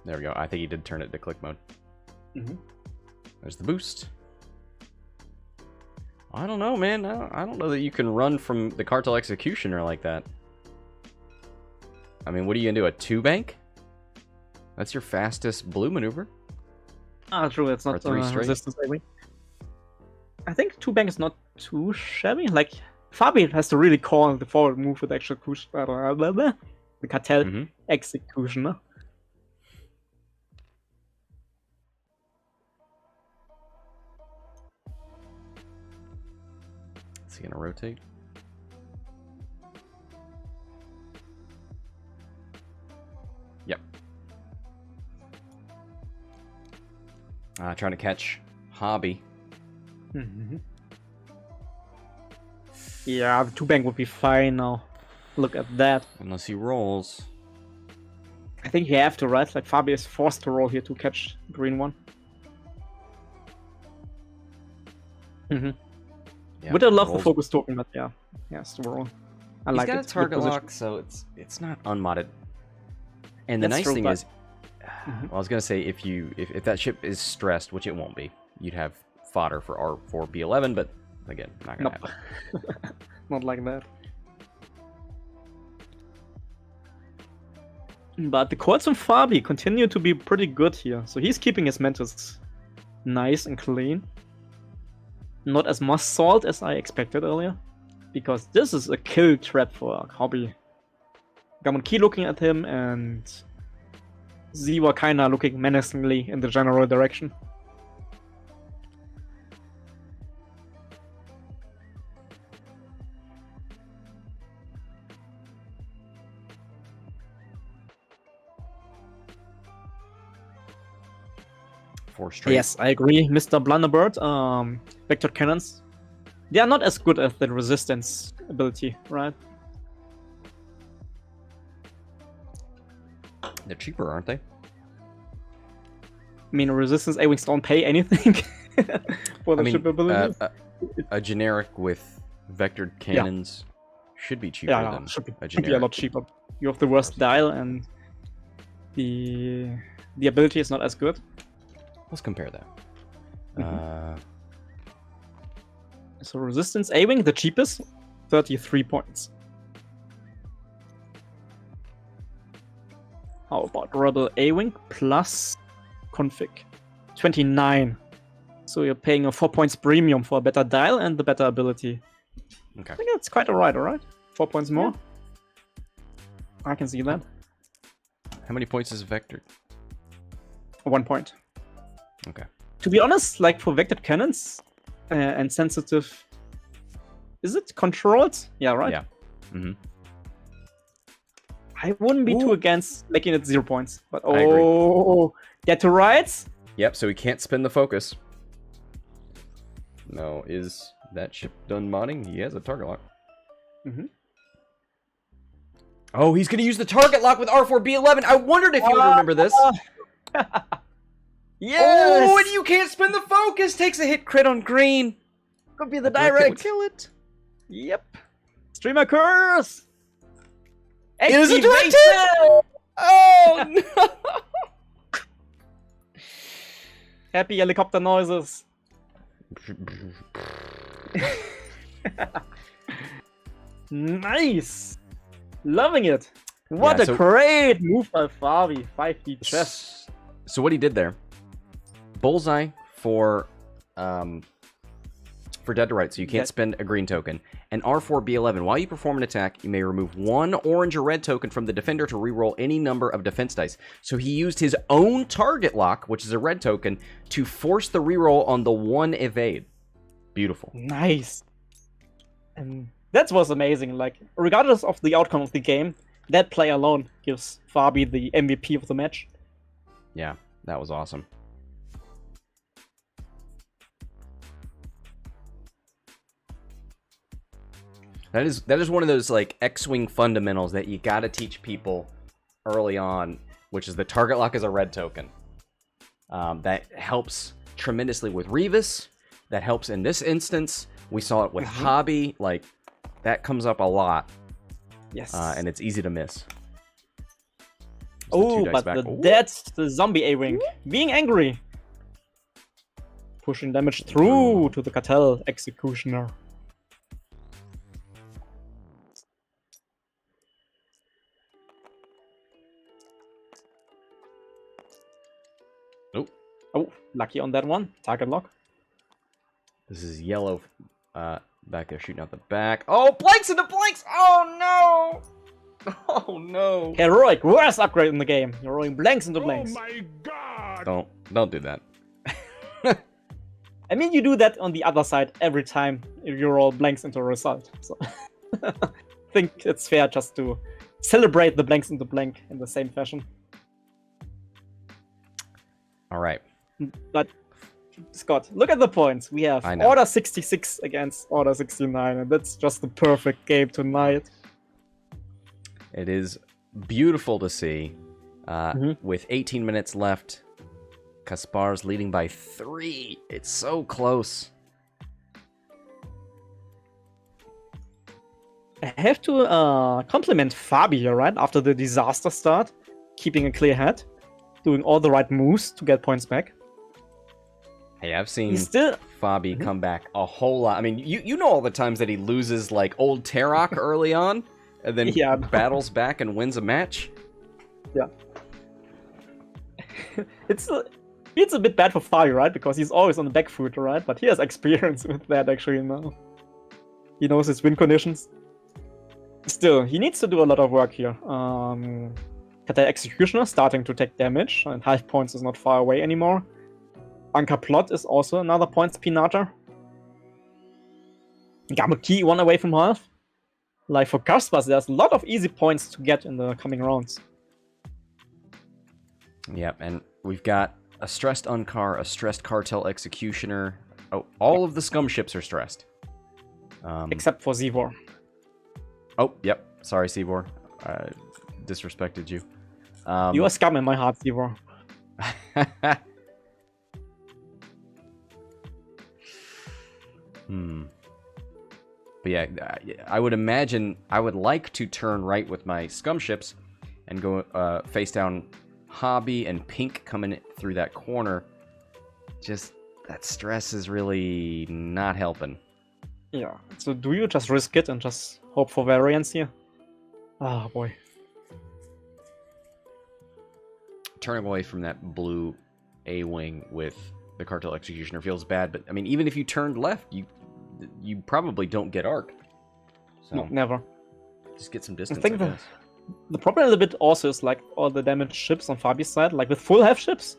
There we go. I think he did turn it to click mode. Mm-hmm. There's the boost. I don't know, man. I don't know that you can run from the Cartel Executioner like that. I mean, what are you going to do? A 2-bank? That's your fastest blue maneuver. Ah, true. It's not resistance saving. I think 2-bank is not too shabby. Like, Fabi has to really call the forward move with execution. The Cartel Executioner. Is he going to rotate? Yep. Trying to catch Hobby. Mm-hmm. Yeah, the 2-bank would be fine now. Look at that. Unless he rolls. I think you have to, right? Like, Fabi is forced to roll here to catch the green one. Mm-hmm. Yeah, would have loved the focus token, but yeah, he has to roll. He's got a target lock, so it's not unmodded. And the nice thing is, well, I was gonna say if that ship is stressed, which it won't be, you'd have fodder for R4 B11, but again, not gonna happen. Not like that. But the calls from Fabi continue to be pretty good here, so he's keeping his mentors nice and clean. Not as much salt as I expected earlier, because this is a kill trap for Hobby. Gamut Key looking at him, and Seevor kinda looking menacingly in the general direction. Yes, I agree, Mr. Blunderbird. Vector cannons, they are not as good as the resistance ability, right? They're cheaper, aren't they? I mean, resistance A-wings don't pay anything for the ship ability. A generic with vectored cannons should be cheaper than a generic. Should be a lot cheaper. You have the worst dial, and the ability is not as good. Let's compare that. So resistance A-wing, the cheapest, 33 points. How about Rebel A-wing plus config? 29. So you're paying a 4 points premium for a better dial and the better ability. Okay. I think that's quite alright? 4 points more? Yeah. I can see that. How many points is vectored? 1 point. Okay. To be honest, like for vectored cannons and sensitive, is it controlled? Yeah, right? Yeah. Mm-hmm. I wouldn't be too against making it 0 points. But get to rights? Yep, so he can't spin the focus. No, is that ship done modding? He has a target lock. Mm-hmm. Oh, he's going to use the target lock with R4B11. I wondered if you would remember this. Yes! Oh, and you can't spin the focus. Takes a hit crit on green. Could be the direct. Kill it. Yep. Streamer curse. It is a direct hit. Oh no! Happy helicopter noises. Nice. Loving it. What a great move by Fabi. 5D chest. So what he did there, bullseye for dead to right, so you can't spend a green token. And R4B11, while you perform an attack, you may remove 1 orange or red token from the defender to reroll any number of defense dice. So he used his own target lock, which is a red token, to force the reroll on the 1 evade. Beautiful. Nice. And that was amazing. Like, regardless of the outcome of the game, that play alone gives Fabi the MVP of the match. Yeah, that was awesome. That is one of those like X-Wing fundamentals that you gotta teach people early on, which is the target lock is a red token. That helps tremendously with Revis. That helps in this instance. We saw it with Hobby. Like, that comes up a lot, Yes. and it's easy to miss. Oh, but that's the zombie A-Wing being angry. Pushing damage through to the Cartel Executioner. Nope. Oh, lucky on that one. Target lock. This is yellow back there shooting out the back. Oh, blanks into blanks! Oh, no! Oh, no. Heroic, worst upgrade in the game. You're rolling blanks into blanks. Oh my god! Don't do that. I mean, you do that on the other side every time you roll blanks into a result. So I think it's fair just to celebrate the blanks into blank in the same fashion. All right. But Scott, look at the points. We have Order 66 against Order 69, and that's just the perfect game tonight. It is beautiful to see. With 18 minutes left, Kaspars leading by 3. It's so close. I have to compliment Fabi here, right? After the disaster start, keeping a clear head, doing all the right moves to get points back. Hey, I've seen Fabi come back a whole lot. I mean, you know all the times that he loses like old Tarok early on, and then battles back and wins a match. Yeah. It's a bit bad for Fabi, right? Because he's always on the back foot, right? But he has experience with that actually now. He knows his win conditions. Still, he needs to do a lot of work here. Cartel Executioner starting to take damage, and half points is not far away anymore. Unkar Plutt is also another points pinata. Gamut key 1 away from half. Like for Kaspars, there's a lot of easy points to get in the coming rounds. Yep, and we've got a stressed Unkar, a stressed Cartel Executioner. Oh, all of the scum ships are stressed. Except for Seevor. Oh, yep. Sorry, Seevor. I disrespected you. You are scum in my heart, Seevor. But yeah, I would imagine I would like to turn right with my scum ships and go face down Hobby and Pink coming through that corner. Just that stress is really not helping. Yeah, so do you just risk it and just hope for variance here? Ah, boy. Turning away from that blue A-Wing with the Cartel Executioner feels bad, but I mean, even if you turned left, you probably don't get arc. So no, never. Just get some distance, I think the problem a little bit also is like all the damaged ships on Fabi's side. Like with full health ships,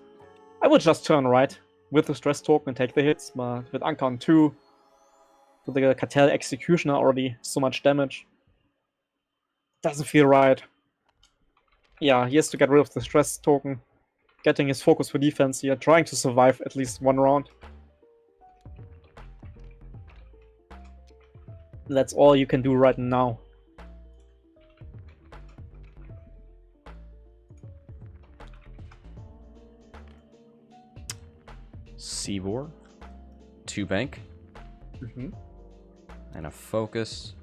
I would just turn right with the stress token and take the hits, but with Unkar on 2, with the Cartel Executioner already so much damage. Doesn't feel right. Yeah, he has to get rid of the stress token, getting his focus for defense here, trying to survive at least one round. That's all you can do right now. Seevor, 2 bank, and a focus.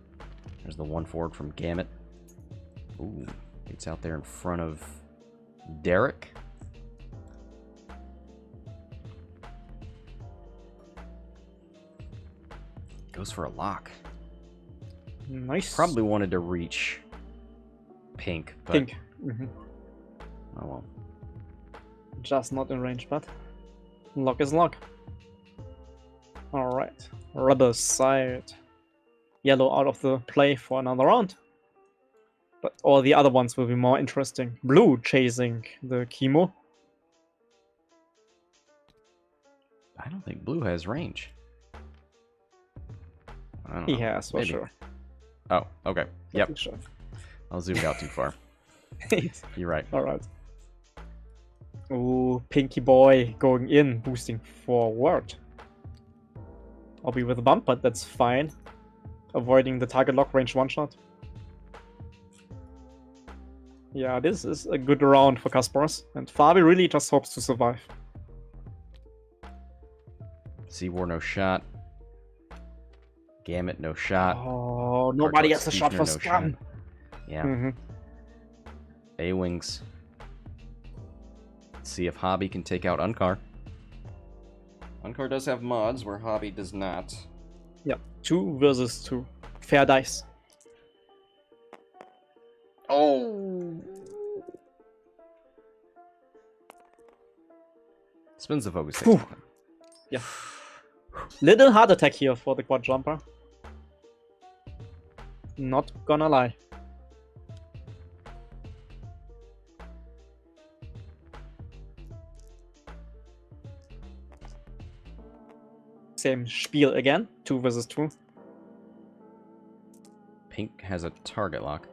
There's the 1 forward from Gamut. Ooh, it's out there in front of Derek. Goes for a lock. Nice. Probably wanted to reach Pink, but Pink. Oh well. Just not in range, but lock is lock. Alright. Rebel side. Yellow out of the play for another round. But all the other ones will be more interesting. Blue chasing the chemo. I don't think blue has range. I don't He know. has, for Maybe. sure. Oh, okay. Yep. Sure. I'll zoom out too far. You're right. Alright. Ooh, Pinky Boy going in, boosting forward. I'll be with a bump, but that's fine. Avoiding the target lock range one-shot. Yeah, this is a good round for Kaspars, and Fabi really just hopes to survive. Seevor, no shot. Gamut, no shot. Oh, nobody Cartel has a shot for Executioner, no Scum. Yeah. Mm-hmm. A-Wings. Let's see if Hobby can take out Unkar. Unkar does have mods where Hobby does not. Yeah, 2 versus 2. Fair dice. Oh! Spins the focus. Phew. Yeah. Little heart attack here for the quad jumper. Not gonna lie. Same spiel again. 2 versus 2. Pink has a target lock.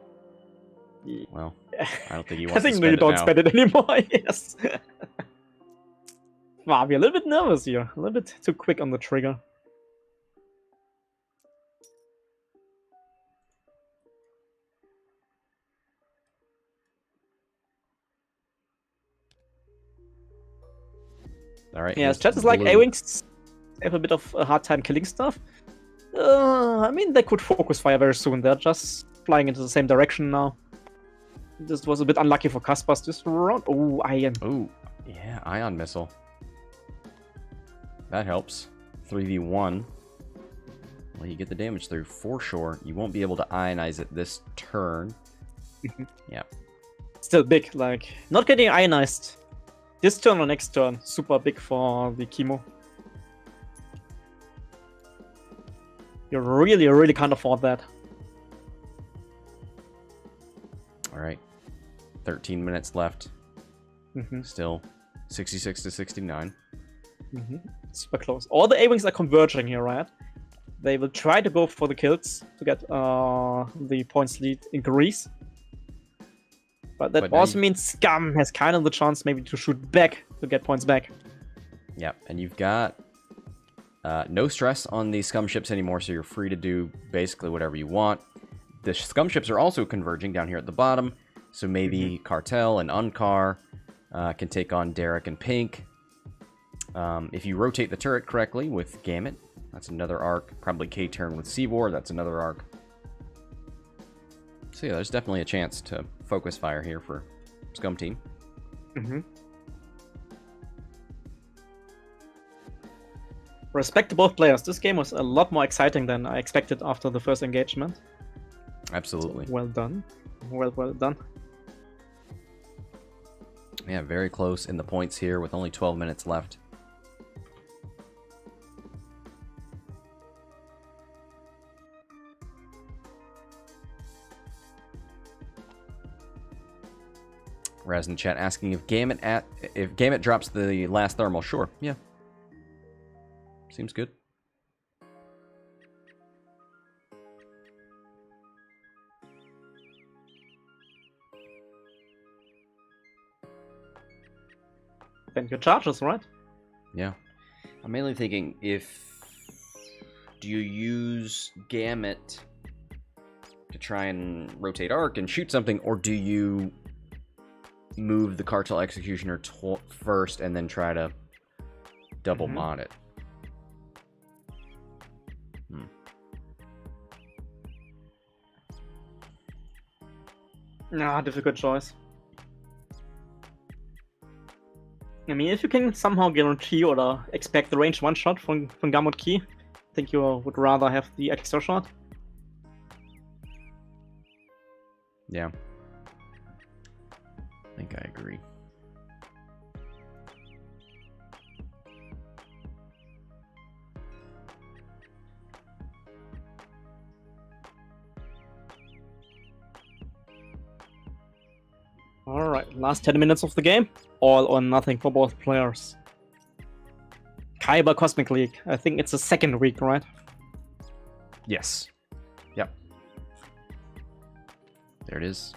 Yeah. Well, I don't think he I wants to think spend you it don't now. spend it anymore. Yes. Wow, we're a little bit nervous here. A little bit too quick on the trigger. All right. Yeah, here's chat is like blue. A-Wings have a bit of a hard time killing stuff. I mean, they could focus fire very soon. They're just flying into the same direction now. This was a bit unlucky for Kaspars this round. Oh, iron. Oh, yeah, ion missile. That helps. 3v1. Well, you get the damage through for sure. You won't be able to ionize it this turn. Yeah. Still big, like, not getting ionized this turn or next turn. Super big for the chemo. You really can't afford that. All right. 13 minutes left. Mm-hmm. Still 66 to 69. Mm-hmm. Super close. All the A-Wings are converging here, right? They will try to go for the kills to get the points lead increase. But that But now also means Scum has kind of the chance maybe to shoot back to get points back. Yep, and you've got no stress on the scum ships anymore, so you're free to do basically whatever you want. The scum ships are also converging down here at the bottom, so maybe Cartel and Unkar can take on Derek and Pink. If you rotate the turret correctly with Gamut, that's another arc. Probably K-turn with Seevor, that's another arc. So yeah, there's definitely a chance to focus fire here for Scum Team. Respect to both players. This game was a lot more exciting than I expected after the first engagement. Absolutely. So well done. Well done. Yeah, very close in the points here with only 12 minutes left. Raz in chat asking if Gamut drops the last thermal. Sure, yeah. Seems good. Then your charges, right? Yeah. I'm mainly thinking do you use Gamut to try and rotate arc and shoot something, or do you move the Cartel Executioner first and then try to double mod it? Nah, difficult choice. I mean, if you can somehow guarantee or expect the range one shot from Gamut Key, I think you would rather have the extra shot. Yeah. I think I agree. Alright, last 10 minutes of the game. All or nothing for both players. Kyber Cosmic League. I think it's the second week, right? Yes. Yep. There it is.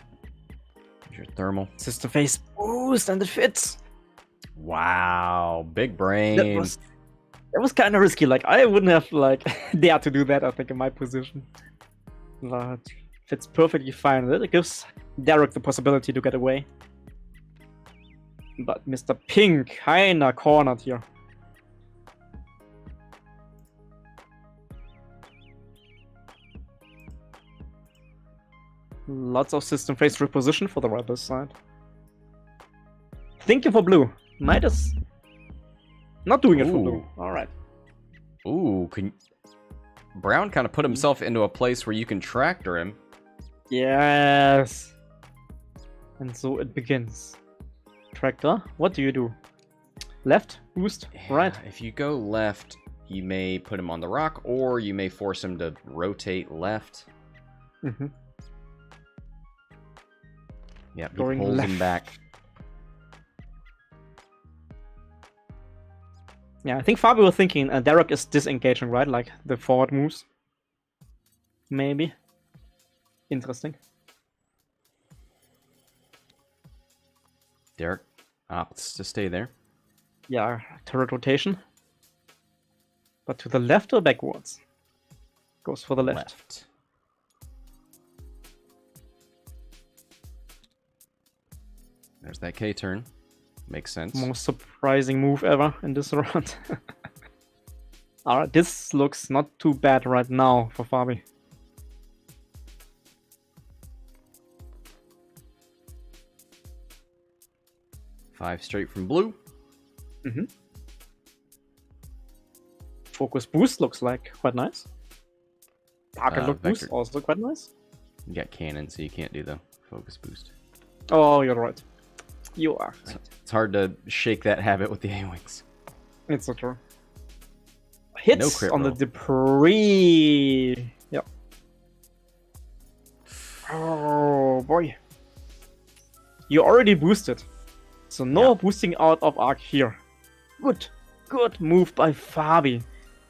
Here's your thermal. System phase boost and it fits. Wow. Big brain. That was kind of risky. Like, I wouldn't have, like, dared to do that, I think, in my position. But fits perfectly fine. It gives Derek the possibility to get away. But Mr. Pink, kinda cornered here. Lots of system phase reposition for the rebel side. Thinking for blue. Might as... Not doing it for blue. Ooh. Alright. Ooh, Brown kind of put himself into a place where you can tractor him. Yes. And so it begins. Tractor, what do you do? Left, boost, right. If you go left, you may put him on the rock, or you may force him to rotate left. Mm-hmm. Yep, he Going pulls left. him back. Yeah, I think Fabio was thinking Derek is disengaging, right? Like the forward moves. Maybe. Interesting. Derek opts to stay there. Yeah, turret rotation. But to the left or backwards? Goes for the left. There's that K turn. Makes sense. Most surprising move ever in this round. Alright, this looks not too bad right now for Fabi. Five straight from blue. Mm-hmm. Focus boost looks like quite nice. Target look boost vector. also quite nice. You got cannon, so you can't do the focus boost. Oh, you're right. You are. It's hard to shake that habit with the A-Wings. It's so true. Hits No crit on roll. the debris. Yep. Oh boy. You already boosted. So no boosting out of arc here. Good. Good move by Fabi.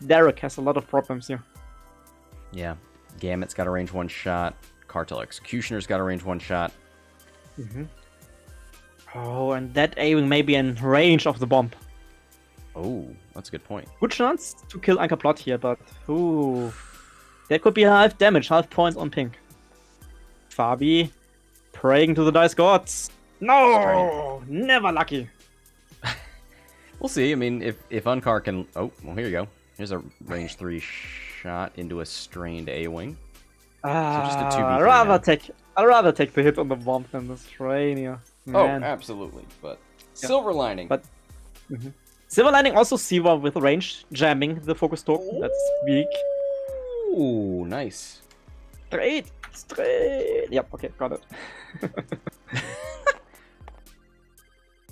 Derek has a lot of problems here. Yeah. Gamut's got a range one shot. Cartel Executioner's got a range one shot. Mm-hmm. Oh, and that A-Wing may be in range of the bomb. Oh, that's a good point. Good chance to kill Unkar Plutt here, but ooh, that could be half damage, half points on pink. Fabi praying to the dice gods. No, never lucky. We'll see. I mean, if Unkar can... Oh, well, here you go. Here's a range 3 shot into a strained A-Wing. just a 2v3 I'd rather take the hit on the bomb than the strain here. Man. Oh, absolutely. But silver lining. But Silver lining also Seevor with range jamming the focus token. That's big. Ooh, nice. Straight. Yep, okay, got it.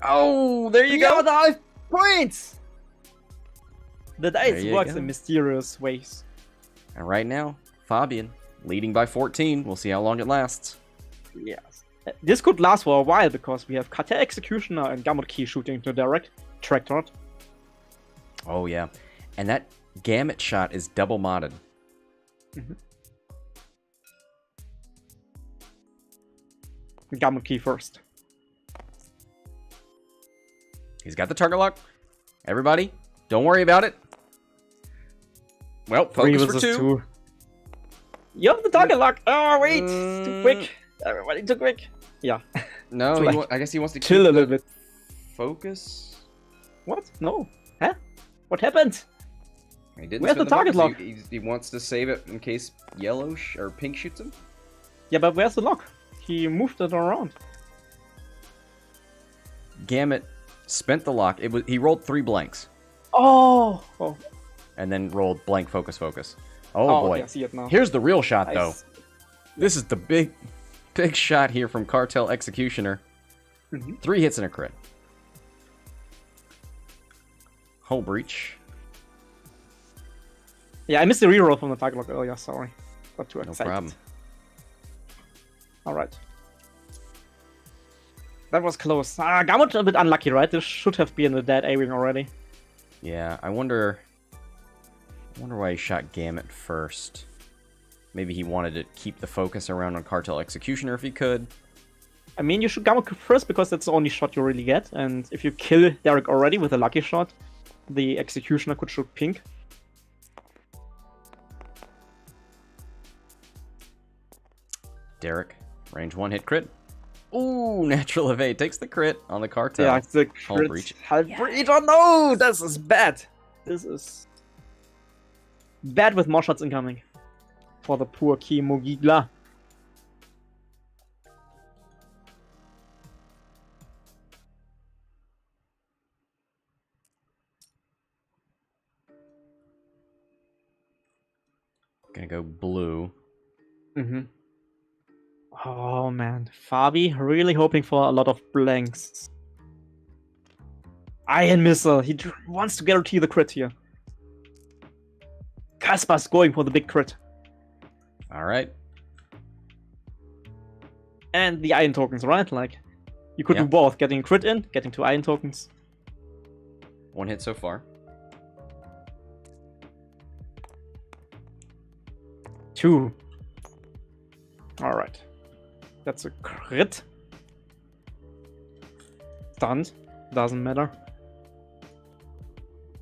Oh, there you go. 5 points! The dice There you works go. in mysterious ways. And right now, Fabian leading by 14. We'll see how long it lasts. Yes. This could last for a while because we have Cartel Executioner and Gamut Key shooting to direct tractor. Oh, yeah. And that Gamut shot is double modded. Gamut Key first. He's got the target lock. Everybody, don't worry about it. Well, focus for 2. You have the target lock. Oh, wait. It's too quick. Everybody too quick. Yeah. No, Like, I guess he wants to chill keep a little bit. focus. What? No. Huh? What happened? He didn't Where's spend the target focus. lock? He wants to save it in case yellow or pink shoots him. Yeah, but where's the lock? He moved it around. Gamut spent the lock. He rolled 3 blanks Oh. and then rolled blank focus. Oh, boy. Okay, I see it now. Here's the real shot, though. Nice. This is the big shot here from Cartel Executioner. 3 hits and a crit. Hull breach. Yeah, I missed the reroll from the target lock earlier, sorry. Got too No excited. problem. Alright. That was close. Gamut a bit unlucky, right? This should have been a dead A-Wing already. Yeah, I wonder why he shot Gamut first. Maybe he wanted to keep the focus around on Cartel Executioner if he could. I mean, you shoot Gamut first because that's the only shot you really get. And if you kill Derek already with a lucky shot, the Executioner could shoot pink. Derek, range 1 hit crit. Ooh, natural evade takes the crit on the Cartel. Yeah, it's the Hull crit. breach. Hull breach. Oh no, this is bad. This is bad with more shots incoming for the poor Key Mogigla. Gonna go blue. Oh man, Fabi really hoping for a lot of blanks. Iron Missile, he wants to guarantee the crit here. Kaspars going for the big crit. Alright. And the iron tokens, right? Like, you could do both, getting a crit in, getting 2 iron tokens. 1 hit so far. 2. Alright. That's a crit. Stunned. Doesn't matter.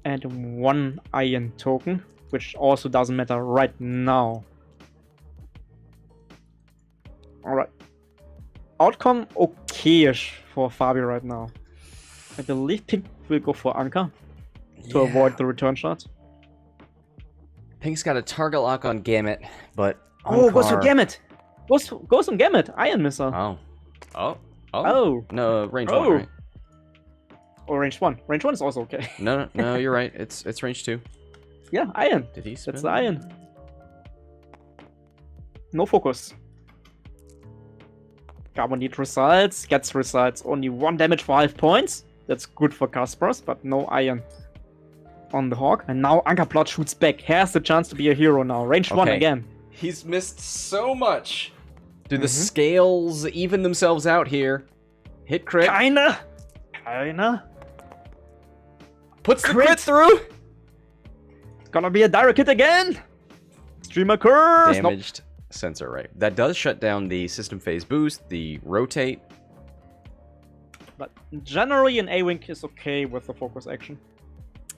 And 1 iron token, which also doesn't matter right now. Alright. Outcome okay-ish for Fabi right now. I believe Pink will go for Unkar to avoid the return shot. Pink's got a target lock on Gamut, but Oh, goes for Gamut! Goes on Gamut! Iron Missile! Oh. No, range 1, right? Or range 1. Range 1 is also okay. No, you're right. It's range 2. Yeah, iron. Did he spin? That's the iron. No focus. Gamut needs results, gets results. Only 1 damage for 5 points. That's good for Kaspars, but no iron on the Hawk. And now Unkar Plutt shoots back. Has the chance to be a hero now. Range 1 again. He's missed so much. Do the scales even themselves out here? Hit crit. Kinda. Puts the crit through. Gonna be a direct hit again. Streamer curse. Damaged sensor right. That does shut down the system phase boost, the rotate. But generally an A-Wing is okay with the focus action.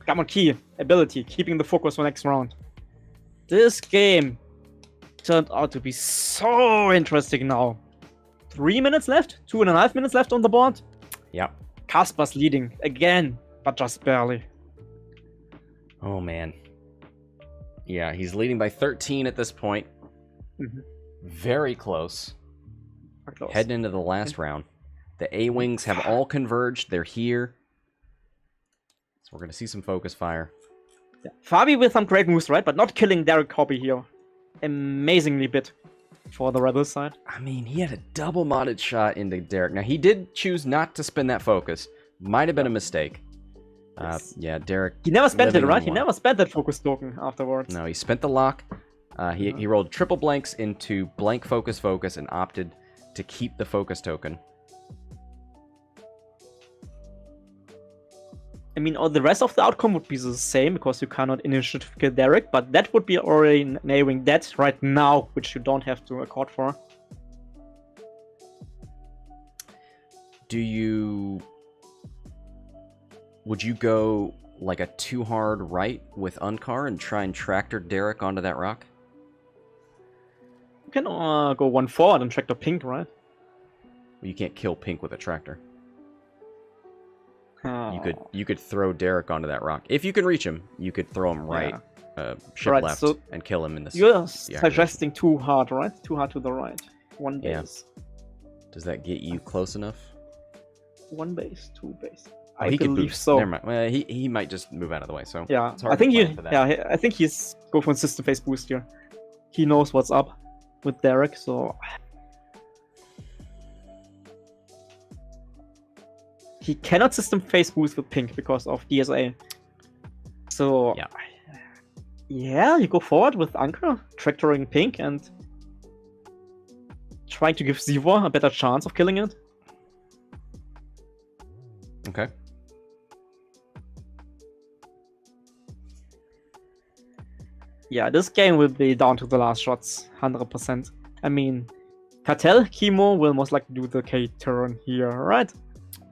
Gamut key, ability, keeping the focus for next round. This game turned out to be so interesting now. 3 minutes left? 2.5 minutes left on the board? Yep. Kaspars leading again, but just barely. Oh man. Yeah, he's leading by 13 at this point. Very close. Heading into the last round. The A-Wings have all converged. They're here. So we're going to see some focus fire. Yeah. Fabi with some great moves, right? But not killing Derek Copy here. Amazingly bit for the Rebel side. I mean, he had a double modded shot into Derek. Now, he did choose not to spin that focus. Might have been a mistake. Yeah, Derek... He never spent it, right? He never spent that focus token afterwards. No, he spent the lock. He rolled triple blanks into blank focus and opted to keep the focus token. I mean, all the rest of the outcome would be the same, because you cannot initiative kill Derek, but that would be already an A-Wing dead right now, which you don't have to accord for. Would you go like a 2-hard right with Unkar and try and tractor Derek onto that rock? You can go 1 forward and tractor Pink, right? Well, you can't kill Pink with a tractor. Oh. You could throw Derek onto that rock. If you can reach him, you could throw him right, ship right, left, so and kill him in the... You're suggesting 2 hard, right? 2 hard to the right. 1 base. Yeah. Does that get you close enough? 1 base, 2 base. Oh, I believe so. Never mind. Well, he might just move out of the way. So yeah, it's hard I think I think he's go for a system phase boost here. He knows what's up with Derek, so he cannot system phase boost with Pink because of DSA. So yeah, you go forward with Unkar, tractoring Pink and trying to give Seevor a better chance of killing it. Okay. Yeah, this game will be down to the last shots, 100%. I mean, Cartel, Chemo will most likely do the K turn here, right?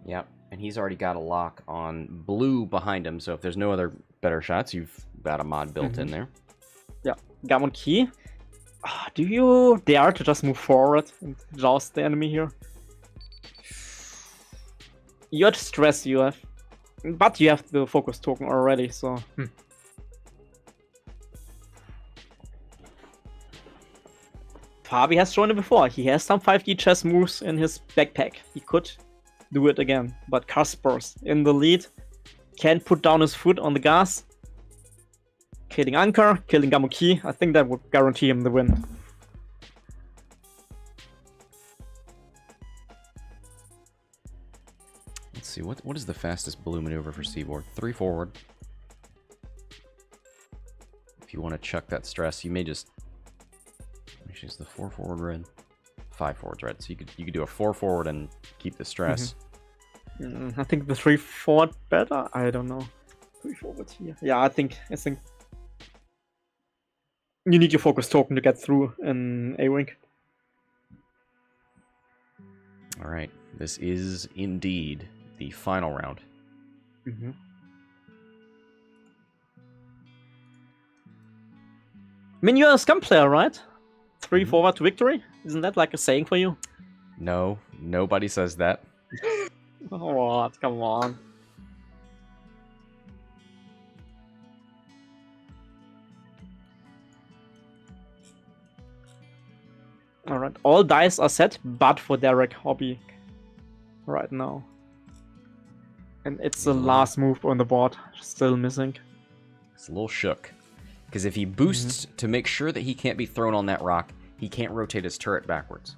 Yep, and he's already got a lock on blue behind him, so if there's no other better shots, you've got a mod built in there. Yeah, Gamut key. Do you dare to just move forward and joust the enemy here? You have stress, you have, but you have the focus token already, so... Fabi has shown it before. He has some 5D chess moves in his backpack. He could do it again. But Kaspars in the lead can put down his foot on the gas. killing Unkar, killing Gamut. I think that would guarantee him the win. Let's see, what is the fastest blue maneuver for Seevor? 3 forward. If you want to chuck that stress, you may just... Actually, it's the 4 forward red. 5 forwards red. So you could do a 4 forward and keep the stress. I think the 3 forward better. I don't know. 3 forward here. Yeah, I think you need your focus token to get through an A-wing. All right, this is indeed the final round. I mean, you're a scum player, right? 3 forward to victory? Isn't that like a saying for you? No, nobody says that. What? Come on. Alright, all dice are set, but for Derek Hobby right now. And it's the last move on the board, still missing. It's a little shook. Because if he boosts to make sure that he can't be thrown on that rock, he can't rotate his turret backwards.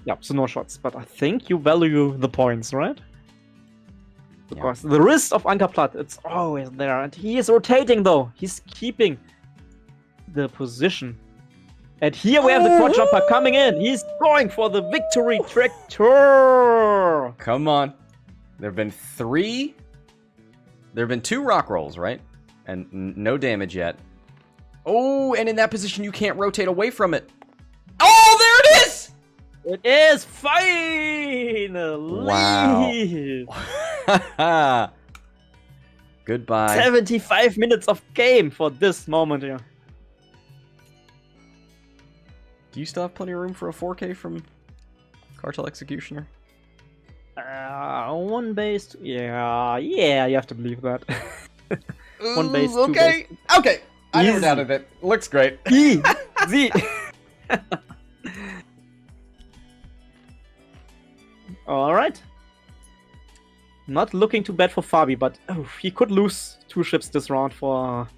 Yep, so no shots. But I think you value the points, right? Because the risk of Unkar Plutt, it's always there. And he is rotating, though. He's keeping the position. And here we have the quad jumper coming in. He's going for the victory tractor. Come on. There have been 2 rock rolls, right? And no damage yet. Oh, and in that position, you can't rotate away from it. Oh, there it is! It is finally! Wow. Goodbye. 75 minutes of game for this moment here. Do you still have plenty of room for a 4K from Cartel Executioner? 1 base. Yeah, you have to believe that. 1 base, 2 okay. base. Okay. I never doubted it. Looks great. Easy. Alright. Not looking too bad for Fabi, but he could lose 2 ships this round for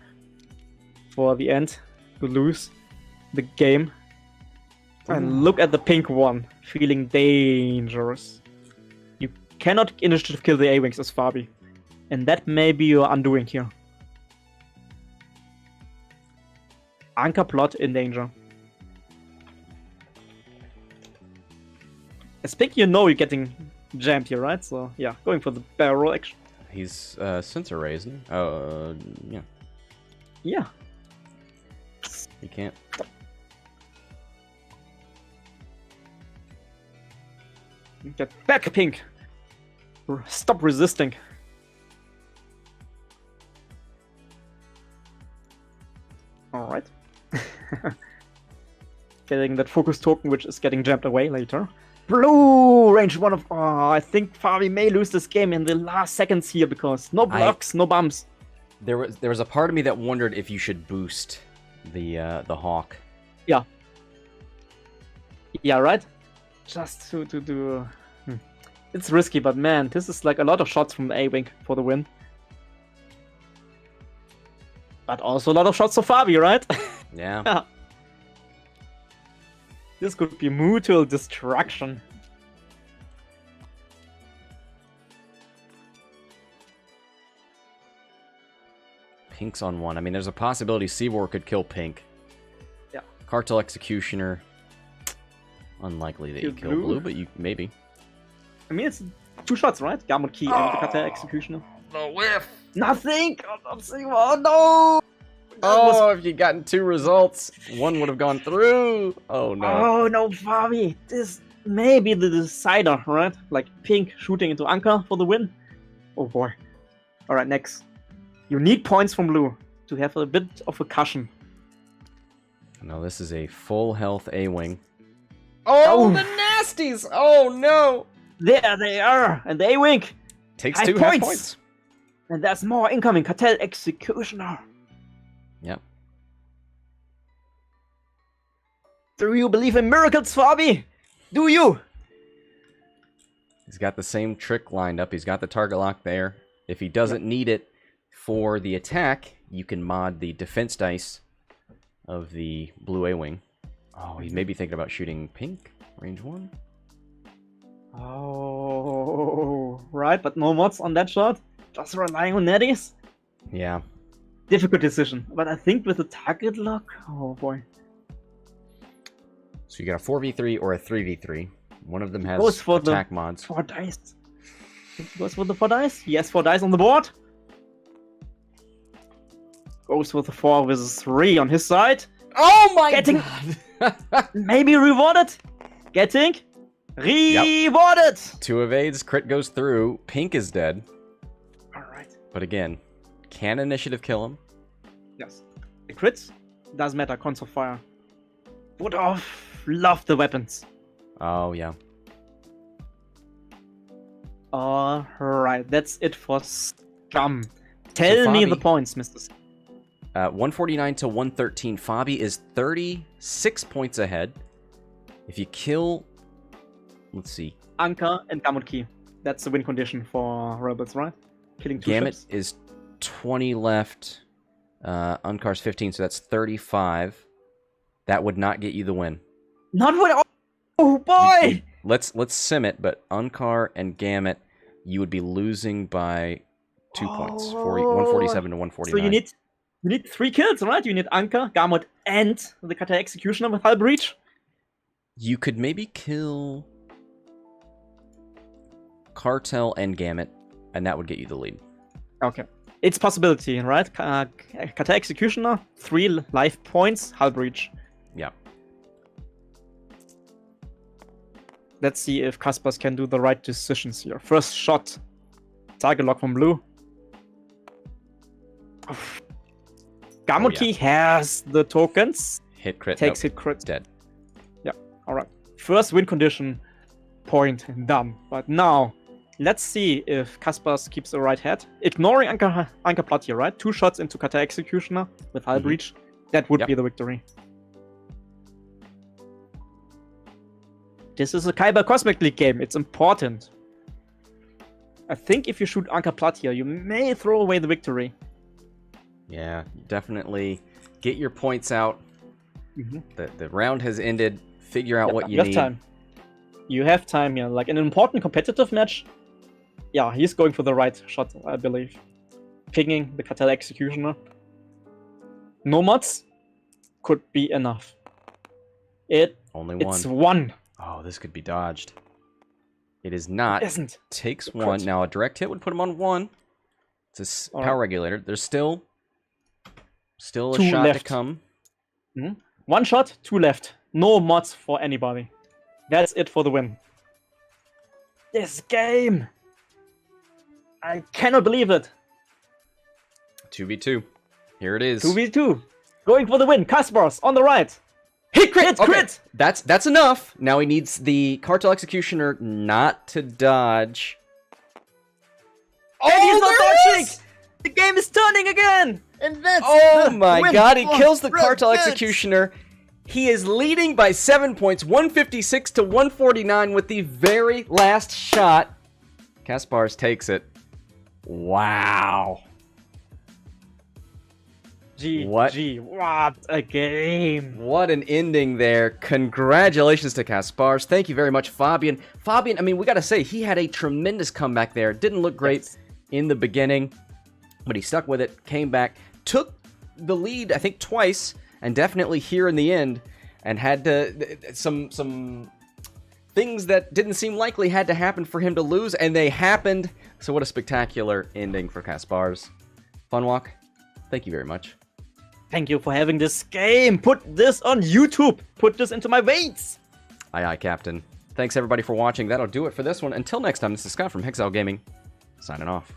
the end. To lose the game. And look at the pink one. Feeling dangerous. You cannot initiative kill the A-Wings as Fabi. And that may be your undoing here. Unkar Plutt in danger. As pink, you know you're getting jammed here, right? So, yeah, going for the barrel roll action. He's sensor raising. Yeah. Yeah. He can't. Get back, pink! Stop resisting. Alright. Getting that focus token, which is getting jammed away later. Blue! Range 1 of... Oh, I think Fabi may lose this game in the last seconds here, because no blocks, no bumps. There was a part of me that wondered if you should boost the Hawk. Yeah. Yeah, right? Just to do... It's risky, but man, this is like a lot of shots from the A-Wing for the win. But also a lot of shots for Fabi, right? Yeah. This could be mutual destruction. Pink's on 1. I mean, there's a possibility Seevor could kill Pink. Yeah. Cartel Executioner. Unlikely that you kill blue, but you maybe. I mean, it's 2 shots, right? Gamut and the Cartel Executioner. The whiff! Nothing! Oh no! Oh, if you'd gotten 2 results, 1 would have gone through. Oh no. Oh no, Fabi! This may be the decider, right? Like Pink shooting into Unkar for the win. Oh boy. Alright, next. You need points from blue to have a bit of a cushion. No, this is a full health A-Wing. Oh, the nasties! Oh no! There they are! And the A-Wing! Takes 2 half points. And there's more incoming. Cartel Executioner. Yep. Do you believe in miracles, Fabi? Do you? He's got the same trick lined up. He's got the target lock there. If he doesn't need it, For the attack, you can mod the defense dice of the blue A-Wing. Oh, he's maybe thinking about shooting pink, range 1. Oh, right, but no mods on that shot. Just relying on netties. Yeah. Difficult decision, but I think with the target lock, oh boy. So you got a 4v3 or a 3v3. One of them has Goes for attack the mods. 4 dice. Goes for the 4 dice. Yes, 4 dice on the board. Goes with the 4 with 3 on his side. Oh my god! Maybe rewarded. Getting rewarded. 2 evades, crit goes through. Pink is dead. Alright. But again, can initiative kill him? Yes. The crits doesn't matter. Console fire. Would have loved the weapons. Oh, yeah. Alright, that's it for Scum. Tell me the points, Mr. C. 149 to 113. Fabi is 36 points ahead. If you kill... Let's see. Unkar and Gamut key. That's the win condition for Rebels, right? Killing 2 Gamut ships. is 20 left. Unkar's 15, so that's 35. That would not get you the win. Not what... Oh, boy! Let's sim it, but Unkar and Gamut, you would be losing by 2 points. 147 to 149. So you need 3 kills, right? You need Unkar, Gamut, and the Cartel Executioner with Hull Breach. You could maybe kill Cartel and Gamut, and that would get you the lead. Okay. It's possibility, right? Cartel Executioner, 3 life points, Hull Breach. Yeah. Let's see if Kaspars can do the right decisions here. First shot. Target lock from blue. Gamut key has the tokens. Hit crit. Takes hit crit. It's dead. Yeah, alright. First win condition. Point done. But now, let's see if Kaspars keeps the right head. Ignoring Unkar Plutt here, right? 2 shots into Cartel Executioner with Hull Breach. That would be the victory. This is a Kyber Cosmic League game. It's important. I think if you shoot Unkar Plutt here, you may throw away the victory. Yeah, definitely get your points out. The round has ended. Figure out what you need. You have time. You have time here. Like in an important competitive match, yeah, he's going for the right shot, I believe. Pinging the Cartel Executioner. No mods could be enough. Only one. It's 1. Oh, this could be dodged. It is not. It isn't. Takes 1. Now, a direct hit would put him on 1. It's a power regulator. There's still a 2 shot left to come. 1 shot, 2 left. No mods for anybody. That's it for the win. This game! I cannot believe it. 2v2. Here it is. 2v2. Going for the win. Kaspars on the right. Hit crit! Okay. Crit! That's enough. Now he needs the Cartel Executioner not to dodge. And he's not dodging! The game is turning again! And that's Oh my god, he kills the Red Cartel Bits. Executioner. He is leading by 7 points, 156 to 149 with the very last shot. Kaspars takes it. Wow. What a game. What an ending there. Congratulations to Kaspars. Thank you very much, Fabian. Fabian, I mean, we got to say, he had a tremendous comeback there. Didn't look great in the beginning, but he stuck with it, came back, took the lead, I think, twice, and definitely here in the end, and had to, some things that didn't seem likely had to happen for him to lose, and they happened. So what a spectacular ending for Kaspars. Funwalk, thank you very much. Thank you for having this game. Put this on YouTube. Put this into my veins. Aye, aye, Captain. Thanks, everybody, for watching. That'll do it for this one. Until next time, this is Scott from Hexiled Gaming, signing off.